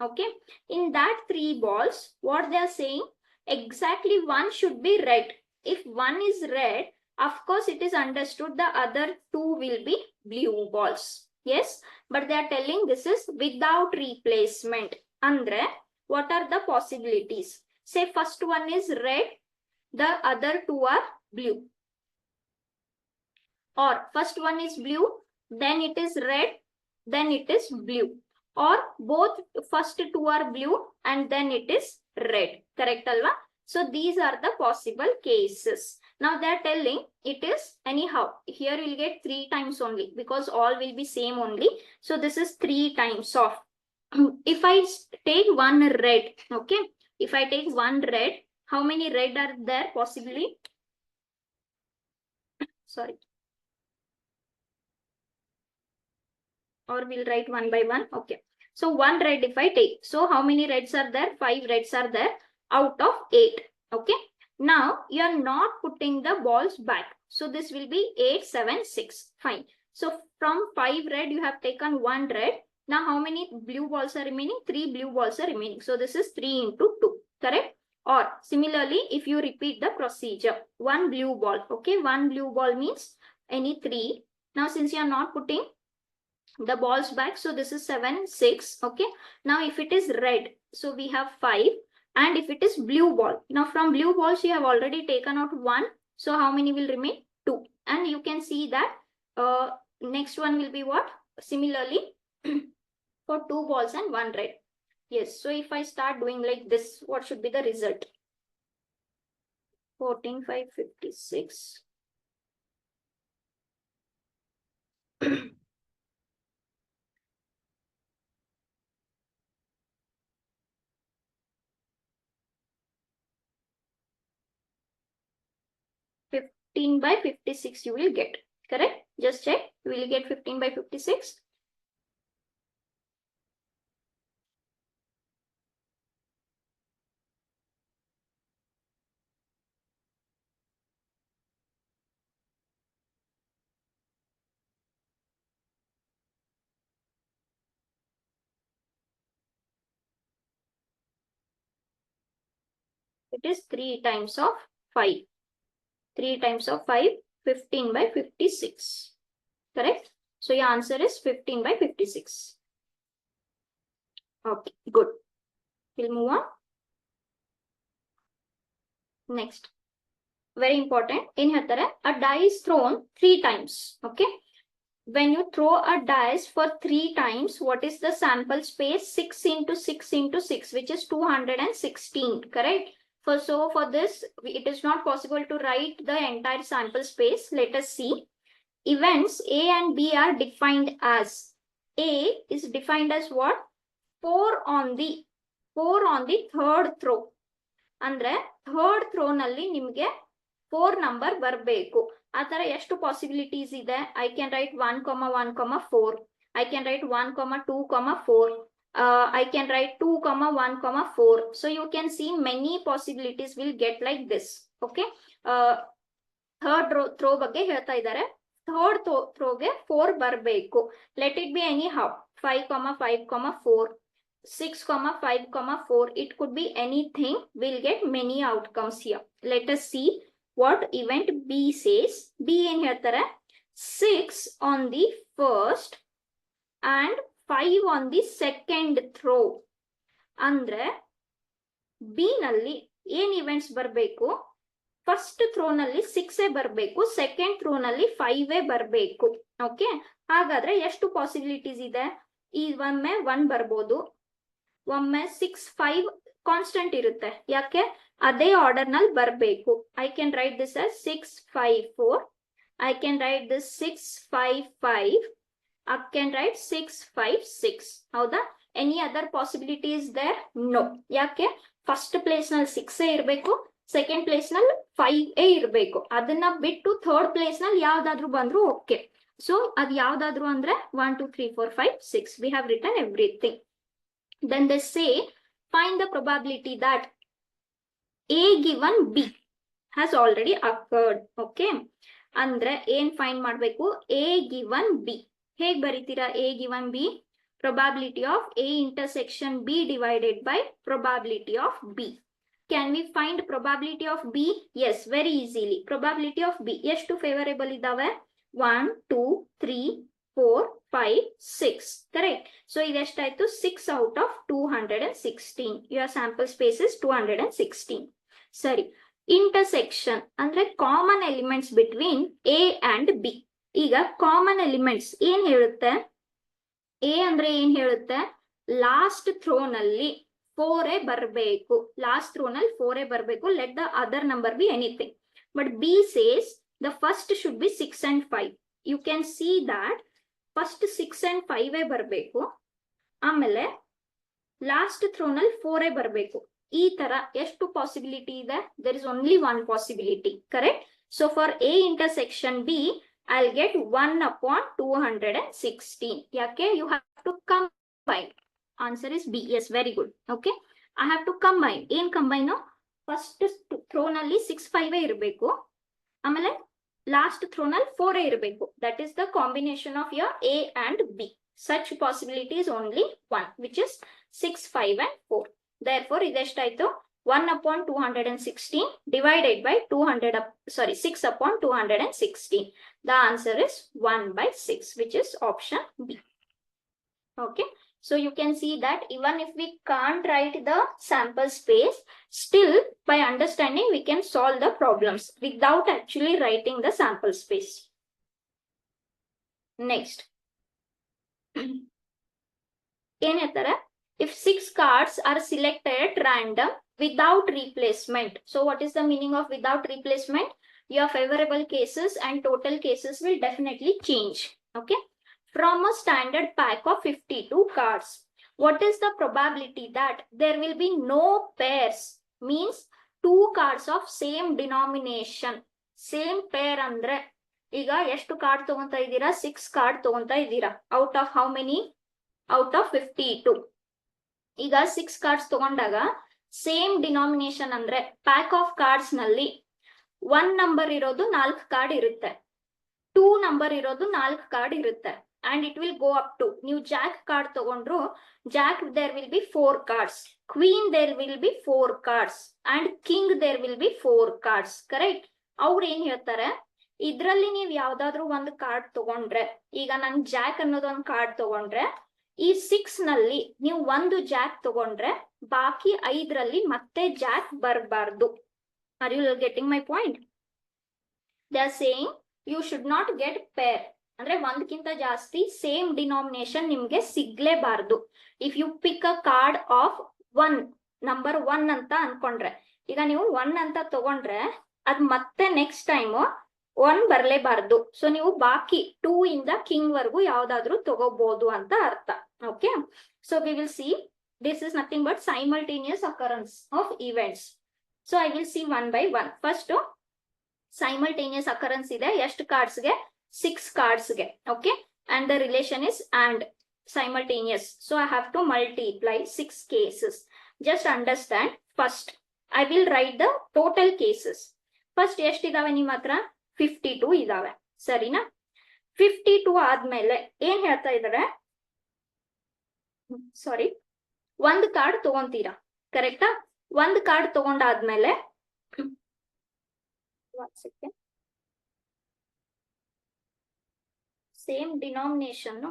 S1: Okay, in that 3 balls, what they are saying, exactly one should be red. If one is red, of course it is understood the other 2 will be blue balls. Yes, but they are telling this is without replacement. Andre, what are the possibilities? Say first one is red, the other 2 are blue. Or first one is blue, then it is red, then it is blue. Or both first 2 are blue and then it is red. Correct alva? So these are the possible cases. Now they are telling it is anyhow. Here you will get 3 times only because all will be same only. So this is 3 times of. If I take one red, okay. If I take one red, how many red are there possibly? Sorry. Or we'll write one by one. Okay. So one red if I take. So how many reds are there? 5 reds are there out of 8. Okay. Now you are not putting the balls back. So this will be 8, 7, 6. Fine. So from 5 red, you have taken 1 red. Now how many blue balls are remaining? 3 blue balls are remaining. So this is 3 into 2. Correct? Or similarly, if you repeat the procedure, 1 blue ball. Okay. 1 blue ball means any 3. Now since you are not putting the balls back, so this is 7, 6. Okay. Now if it is red, so we have 5. And if it is blue ball, now from blue balls you have already taken out 1. So how many will remain? 2. And you can see that next one will be what? Similarly for 2 balls and 1 red. Yes. So if I start doing like this, what should be the result? 14, 5, 56. 15 by 56 you will get. Correct? Just check. Will you get 15 by 56? It is 3 times of 5. 3 times of 5, 15 by 56. Correct? So your answer is 15 by 56. Okay, good. We'll move on. Next. Very important. In here, a die is thrown 3 times. Okay. When you throw a dice for 3 times, what is the sample space? 6 into 6 into 6, which is 216. Correct? For this, it is not possible to write the entire sample space. Let us see. Events A and B are defined as, A is defined as what? 4 on the third throw. ಅಂದ್ರೆ third throw ನಲ್ಲಿ ನಿಮಗೆ 4 number ಬರಬೇಕು. ಆ ತರ ಎಷ್ಟು possibilities ಇದೆ? I can right 1,1,4. I can write 1,2,4. I can write 2,1,4. So you can see many possibilities will get like this. Okay. Third throw ಬಗ್ಗೆ ಹೇಳ್ತಾ ಇದ್ದಾರೆ. ಥರ್ಡ್ ಥ್ರೋಗೆ 4 ಬರಬೇಕು. Let it be any how 5,5,4. 6,5,4. It could be anything. We'll get many outcomes here. Let us see what event B says. B in here 6 on the first and 5 on the second throw. Andre B nalli ಏನ್ events ಬರಬೇಕು? First throw ನಲ್ಲಿ 6 ಬರಬೇಕು, second throw ನಲ್ಲಿ 5 ಬರಬೇಕು. Okay, ಹಾಗಾದ್ರೆ ಎಷ್ಟು possibilities ಇದೆ? ಈ ಒಮ್ಮೆ 1 ಬರ್ಬೋದು, ಒಮ್ಮೆ 6, 5 ಕಾನ್ಸ್ಟೆಂಟ್ ಇರುತ್ತೆ. ಯಾಕೆ? ಅದೇ ಆರ್ಡರ್ ನಲ್ಲಿ ಬರಬೇಕು. I can write this as 6, 5, 4. I can write this 6, 5, 5. I can write 6, 5, 6. ಹೌದಾ? Any other possibility is there? No. ಯಾಕೆ? ಫಸ್ಟ್ ಪ್ಲೇಸ್ ನಲ್ಲಿ 6 ಇರಬೇಕು, ಸೆಕೆಂಡ್ ಪ್ಲೇಸ್ ನಲ್ಲಿ 5 ಇರಬೇಕು. ಅದನ್ನ ಬಿಟ್ಟು ಥರ್ಡ್ ಪ್ಲೇಸ್ ನಲ್ಲಿ ಯಾವ್ದಾದ್ರು ಬಂದ್ರು ಓಕೆ. ಸೊ ಅದು ಯಾವ್ದಾದ್ರು ಅಂದ್ರೆ 1, 2, 3, 4, 5, 6. We have written everything. Then they say find the probability that A given B has already occurred. Okay, ಅಂದ್ರೆ ಏನ್ ಫೈಂಡ್ ಮಾಡ್ಬೇಕು? A given B. ಹೇಗ್ ಬರೀತೀರಾ A given B? Probability of A intersection B divided by probability of B. Can we find probability of B? Yes, very easily. Probability of B ಎಷ್ಟು favourable ಇದಾವೆ? 1, 2, 3, 4, 5, 6. Correct. So ideshtayitu 6 out of 216. Your sample space is 216. Sari. Intersection andre common elements between A and B. Iga common elements ಏನು ಹೇಳುತ್ತೆ? A ಅಂದ್ರೆ ಏನು ಹೇಳುತ್ತೆ? Last throw ನಲ್ಲಿ 4 ಬರಬೇಕು. Last throw ನಲ್ಲಿ 4 ಬರಬೇಕು. Let the other number be anything. But B says the first should be 6 and 5. You can see that first 6 and 5 ಬರಬೇಕು, ಆಮೇಲೆ ಲಾಸ್ಟ್ ಥ್ರೋ ನಲ್ಲಿ 4 ಬರಬೇಕು. ಈ ತರ ಎಷ್ಟು ಪಾಸಿಬಿಲಿಟಿ ಇದೆ? There is only 1 possibility. Correct. So for A intersection B, I'll get 1 upon 216. ಯಾಕೆ? You have to combine. Answer is B. Yes, very good. Okay, I have to combine. ಏನ್ combine? First throw ನಲ್ಲಿ 6, 5 ಇರಬೇಕು, ಆಮೇಲೆ last throw ನಲ್ಲಿ 4 ಇರಬೇಕು. That is the combination of your A and B. Such possibility is only 1, which is 6, 5 and 4. Therefore ಇದೆಷ್ಟಾಯ್ತು? 1 upon 216 divided by 6 upon 216. The answer is 1 by 6, which is option B. Okay, so you can see that even if we can't write the sample space, still by understanding we can solve the problems without actually writing the sample space. Next, if 6 cards are selected at random without replacement. So what is the meaning of without replacement? Your favorable cases and total cases will definitely change. Okay, from a standard pack of 52 cards, what is the probability that there will be no pairs? Means 2 cards of same denomination. Same pair andre ಈಗ ಎಷ್ಟು card ತಗೊಂತಾ ಇದ್ದೀರಾ? 6 card ತಗೊಂತಾ ಇದ್ದೀರಾ. Out of how many? Out of 52. ಈಗ 6 cards ತಗೊಂಡಾಗ same denomination ಅಂದ್ರೆ pack of cards ನಲ್ಲಿ 1 number ಇರೋದು 4 card ಇರುತ್ತೆ, 2 ನಂಬರ್ ಇರೋದು 4 ಕಾರ್ಡ್ ಇರುತ್ತೆ. And it will go up to, ನೀವು ಜಾಕ್ ಕಾರ್ಡ್ ತಗೊಂಡ್ರು, Jack there will be 4 cards, queen there will be 4 cards, and king there will be 4 cards. Correct. ಅವ್ರು ಏನ್ ಹೇಳ್ತಾರೆ, ಇದ್ರಲ್ಲಿ ನೀವು ಯಾವ್ದಾದ್ರು ಒಂದು ಕಾರ್ಡ್ ತಗೊಂಡ್ರೆ, ಈಗ ನನ್ ಜಾಕ್ ಅನ್ನೋದು ಒಂದು ಕಾರ್ಡ್ ತಗೊಂಡ್ರೆ, ಈ 6 ನಲ್ಲಿ ನೀವು ಒಂದು ಜಾಕ್ ತಗೊಂಡ್ರೆ ಬಾಕಿ 5ರಲ್ಲಿ ಮತ್ತೆ ಜಾಕ್ ಬರಬಾರ್ದು. Are you getting my point? They are saying you should not get pair. ಅಂದ್ರೆ ಒಂದಕ್ಕಿಂತ ಜಾಸ್ತಿ ಸೇಮ್ ಡಿನಾಮಿನೇಷನ್ ನಿಮ್ಗೆ ಸಿಗ್ಲೇಬಾರ್ದು. If you pick a card of 1, number 1 ಅಂತ ಅನ್ಕೊಂಡ್ರೆ, ಈಗ ನೀವು 1 ಅಂತ ತಗೊಂಡ್ರೆ ಅದ್ ಮತ್ತೆ ನೆಕ್ಸ್ಟ್ ಟೈಮ್ 1 ಬರ್ಲೇಬಾರ್ದು. ಸೊ ನೀವು ಬಾಕಿ 2 ಇಂದ ಕಿಂಗ್ ವರ್ಗು ಯಾವ್ದಾದ್ರು ತಗೋಬಹುದು ಅಂತ ಅರ್ಥ. Okay, so we will see this is nothing but simultaneous occurrence of events. So I will see one by one. First simultaneous occurrence ಇದೆ ಎಷ್ಟು ಕಾರ್ಡ್ಸ್ಗೆ? 6 ಕಾರ್ಡ್ಸ್ಗೆ. Okay, and the relation is and simultaneous, so I have to multiply 6 cases. Just understand, first I will write the total cases. First ಎಷ್ಟಿದಾವೆ ನಿಮ್ಮ ಹತ್ರ? 52 ಇದಾವೆ, ಸರಿನಾ? 52 ಆದ್ಮೇಲೆ ಏನ್ ಹೇಳ್ತಾ ಇದಾರೆ? ಸಾರಿ, ಒಂದು ಕಾರ್ಡ್ ತಗೊಂತೀರಾ, ಕರೆಕ್ಟಾ? ಒಂದು ಕಾರ್ಡ್ ತಗೊಂಡಾದ್ಮೇಲೆ same denomination,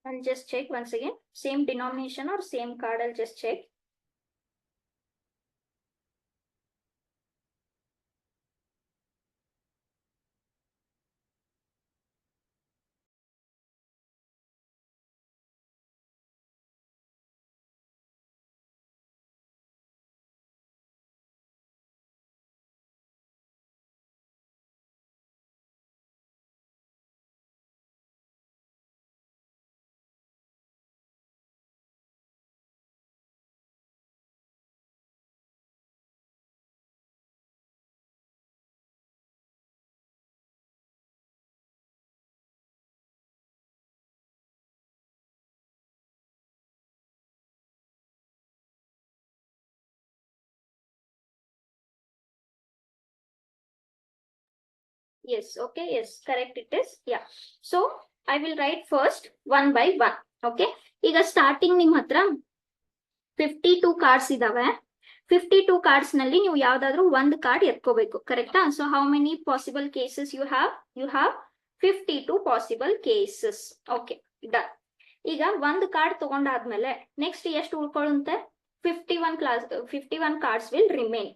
S1: I'll just check once again. Same denomination or same card, I'll just check. Yes, okay, yes, correct it is. Yeah, so I will write first one by one. Okay, ಈಗ starting ನಿಮ್ ಹತ್ರ 52 cards ಇದಾವೆ. 52 cards ನಲ್ಲಿ ನೀವು ಯಾವ್ದಾದ್ರು ಒಂದು card ಎತ್ಕೋಬೇಕು, ಕರೆಕ್ಟಾ? So how many possible cases you have? You have 52 possible cases. Okay, done. ಈಗ ಒಂದು ಕಾರ್ಡ್ ತಗೊಂಡಾದ್ಮೇಲೆ ನೆಕ್ಸ್ಟ್ ಎಷ್ಟು ಉಳ್ಕೊಳ್ಳುತ್ತೆ? 51 ಕಾರ್ಡ್ಸ್ ವಿಲ್ ರಿಮೇನ್.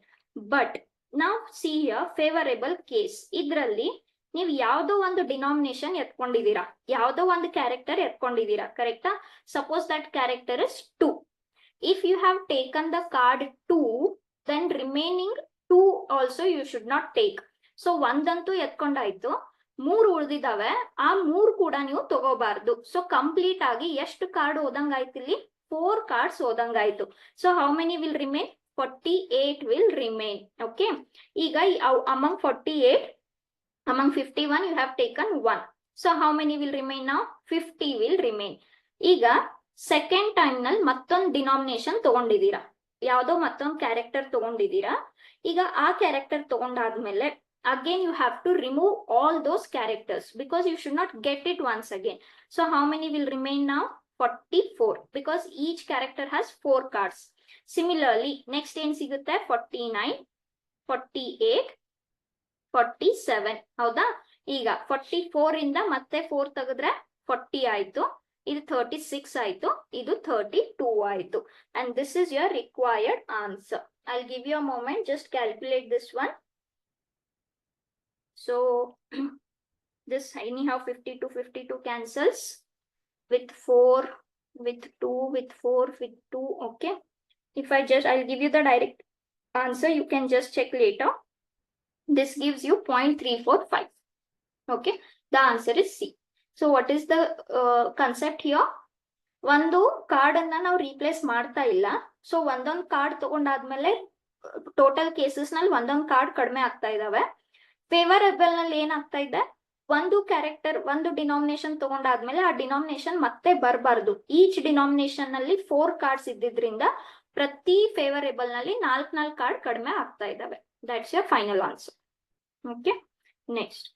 S1: ಬಟ್ ನಾವು ಸಿ ಹಿಯರ್ ಫೇವರೇಬಲ್ ಕೇಸ್. ಇದ್ರಲ್ಲಿ ನೀವು ಯಾವ್ದೋ ಒಂದು ಡಿನಾಮಿನೇಷನ್ ಎತ್ಕೊಂಡಿದೀರಾ, ಯಾವ್ದೋ ಒಂದು ಕ್ಯಾರೆಕ್ಟರ್ ಎತ್ಕೊಂಡಿದೀರಾ, ಕರೆಕ್ಟಾ? Suppose that character is 2. If you have taken the card 2, then remaining 2 also you should not take. So ಒಂದಂತೂ ಎತ್ಕೊಂಡಾಯ್ತು, 3 ಉಳಿದಿದಾವೆ, ಆ 3 ಕೂಡ ನೀವು ತಗೋಬಾರ್ದು. ಸೊ ಕಂಪ್ಲೀಟ್ ಆಗಿ ಎಷ್ಟು ಕಾರ್ಡ್ ಓದಂಗಾಯ್ತು ಇಲ್ಲಿ? 4 ಕಾರ್ಡ್ಸ್ ಓದಂಗಾಯ್ತು. So how many will remain? 48 will remain. Okay, ಈಗ among 48, among 51 you have taken 1. So how many will remain now? 50 will remain. ಈಗ ಸೆಕೆಂಡ್ ಟೈಮ್ ನಲ್ಲಿ ಮತ್ತೊಂದು ಡಿನಾಮಿನೇಷನ್ ತಗೊಂಡಿದ್ದೀರಾ, ಯಾವ್ದೋ ಮತ್ತೊಂದು ಕ್ಯಾರೆಕ್ಟರ್ ತಗೊಂಡಿದ್ದೀರಾ. ಈಗ ಆ character ತಗೊಂಡಾದ್ಮೇಲೆ again you have to remove all those characters because you should not get it once again. So how many will remain now? 44, because each character has 4 cards. Similarly, next ಏನ್ ಸಿಗುತ್ತೆ? 49, 48, 47. ಹೌದಾ? ಈಗ 44 ಇಂದ ಮತ್ತೆ 4 ತೆಗೆದ್ರೆ 40 ಆಯ್ತು, ಇದು 36 ಆಯ್ತು, ಇದು 32 ಆಯ್ತು. And this is your required answer. I'll give you a moment, just calculate this one. So this anyhow 52 cancels with 4, with 2, with 4, with 2. Okay, if I'll give you the direct answer, you can just check later. This gives you 0.345. Okay, the answer is C. So what is the concept here? ಒಂದು card ಅನ್ನ ನಾವು replace ಮಾಡ್ತಾ ಇಲ್ಲ. So ಒಂದೊಂದು card ತಗೊಂಡಾದ್ಮೇಲೆ total cases ನಲ್ಲಿ ಒಂದೊಂದು card ಕಡಿಮೆ ಆಗ್ತಾ ಇದಾವೆ. ಫೇವರೇಬಲ್ ನಲ್ಲಿ ಏನಾಗ್ತಾ ಇದೆ? ಒಂದು ಕ್ಯಾರೆಕ್ಟರ್ ಒಂದು ಡಿನಾಮಿನೇಷನ್ ತಗೊಂಡಾದ್ಮೇಲೆ ಆ ಡಿನಾಮಿನೇಷನ್ ಮತ್ತೆ ಬರಬಾರ್ದು. ಈಚ್ ಡಿನಾಮಿನೇಷನ್ ನಲ್ಲಿ 4 ಕಾರ್ಡ್ಸ್ ಇದ್ದಿದ್ರಿಂದ ಪ್ರತಿ ಫೇವರೇಬಲ್ ನಲ್ಲಿ 4 ಕಾರ್ಡ್ ಕಡಿಮೆ ಆಗ್ತಾ ಇದಾವೆ. That's your final answer. Okay, next.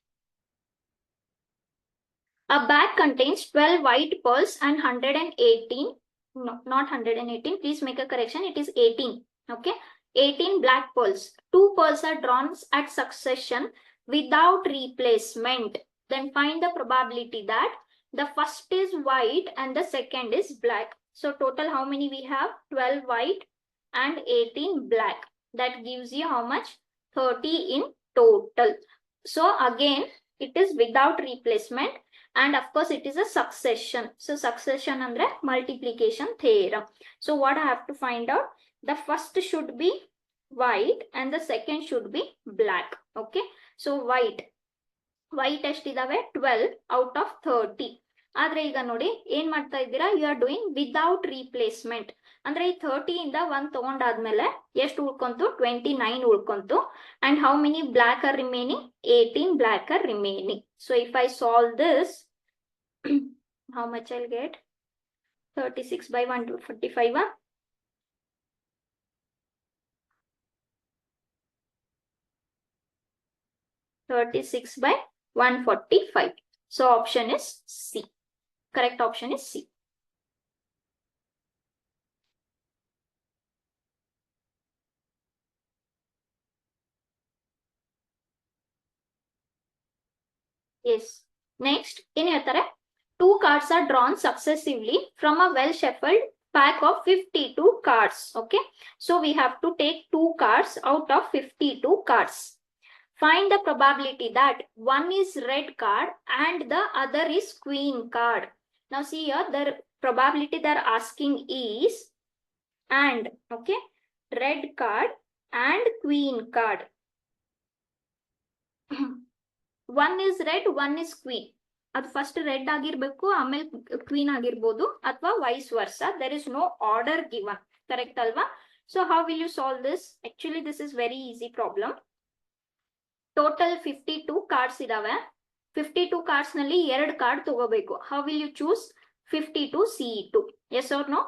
S1: A bag contains 12 white pearls and 118, no, not 118, please make a correction, it is 18. Okay, 18 black pearls. 2 pearls are drawn at succession without replacement. Then find the probability that the first is white and the second is black. So total how many we have? 12 white and 18 black. That gives you how much? 30 in total. So again, it is without replacement. and of course it is a succession. So succession andre multiplication theorem. So what I have to find out, the first should be white and the second should be black. Okay, so white ಎಷ್ಟಿದಾವೆ 12 out of 30. ಆದ್ರೆ ಈಗ ನೋಡಿ ಏನ್ ಮಾಡ್ತಾ ಇದ್ದೀರಾ, you are doing without replacement. ಅಂದ್ರೆ ಈ 30 ಇಂದ 1 ತಗೊಂಡಾದ್ಮೇಲೆ ಎಷ್ಟು ಉಳ್ಕೊಂತು, 29 ಉಳ್ಕೊಂತು. And how many black are remaining, 18 black are remaining. So if I solve this, how much I'll get, 36 by 145. 36 by 145. So option is C. Correct option is C. Yes. Next, in ಹೇಳ್ತಾರೆ, two cards are drawn successively from a well shuffled pack of 52 cards. Okay, so we have to take 2 cards out of 52 cards. Find the probability that one is red card and the other is queen card. Now see here, the probability they are asking is and, okay, red card and queen card. One is red, one is queen. ಅದು first red ಆಗಿರ್ಬೇಕು, ಆಮೇಲೆ queen ಆಗಿರ್ಬೋದು, ಅಥವಾ vice versa. There is no order given. Correct ಅಲ್ವಾ? So how will you solve this? Actually this is very easy problem. Total 52 cards ಇದಾವೆ. 52 cards ನಲ್ಲಿ 2 card ತಗೋಬೇಕು. How will you choose 52 C2? Yes or no?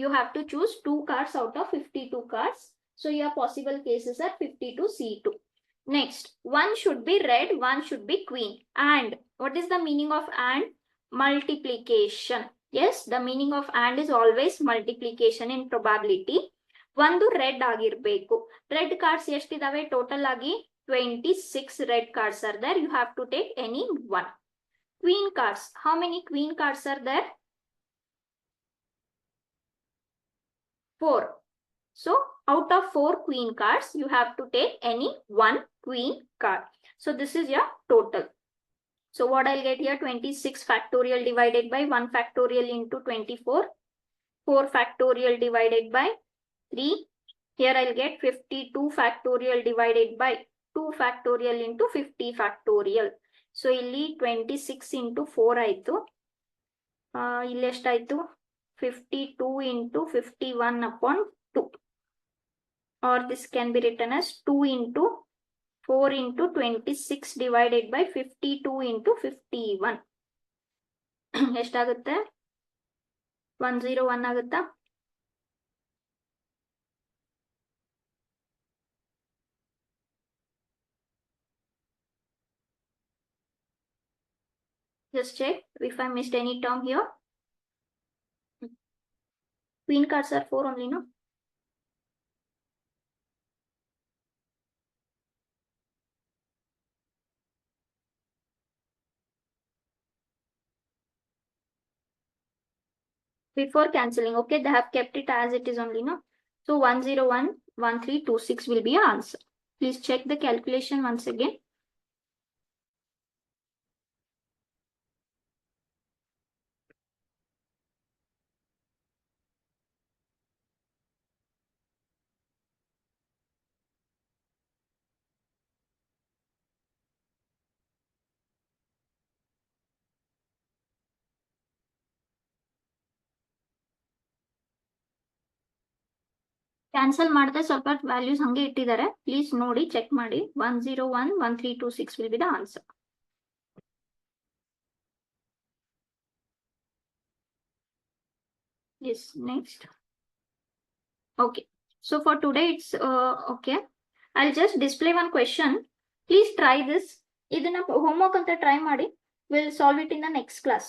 S1: You have to choose 2 cards out of 52 cards. So your possible cases are 52 C2. Next, one should be red, one should be queen. And what is the meaning of and? Multiplication. Yes, the meaning of and is always multiplication in probability. ಒಂದು red ಆಗಿರ್ಬೇಕು. Red cards ಎಷ್ಟಿದಾವೆ total ಆಗಿ? 26 red cards are there. You have to take any one. Queen cards. How many queen cards are there? 4. So out of 4 queen cards, you have to take any one queen card. So this is your total. So what I'll get here, 26 factorial divided by 1 factorial into 24. 4 factorial divided by 3. Here I'll get 52 factorial divided by 2 factorial into 50 factorial. So ಇಲ್ಲಿ 26 into 4 ಆಯ್ತು. ಇಲ್ಲಿ ಎಷ್ಟಾಯ್ತು? 52 into 51 upon 2. Or this can be written as 2 into 4 into 26 divided by 52 into 51. ಎಷ್ಟಾಗುತ್ತೆ? 101 ಆಗುತ್ತಾ? Just check if I missed any term here. Queen cards are 4 only, no? Before cancelling, okay, they have kept it as it is only, no? So 1011326 will be your answer. Please check the calculation once again. Cancel ಮಾಡದೆ ಸ್ವಲ್ಪ values ಹಂಗೆ ಇಟ್ಟಿದ್ದಾರೆ. Please ನೋಡಿ check ಮಾಡಿ. 1011326 will be the answer. Yes, next. Okay, so for today it's okay. I'll just display one question. Please try this. ಇದನ್ನ homework ಅಂತ try ಮಾಡಿ. We'll solve it in the next class.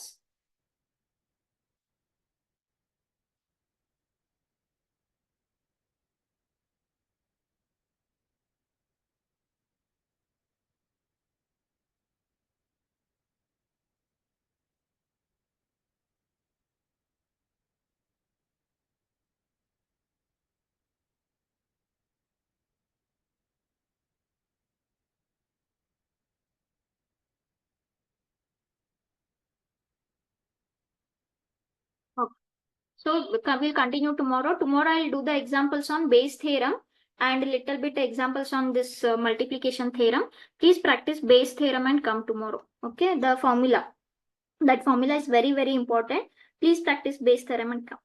S1: So we'll continue tomorrow. Tomorrow I'll do the examples on base theorem and little bit examples on this multiplication theorem. Please practice base theorem and come tomorrow. Okay, the formula. That formula is very, very important. Please practice base theorem and come.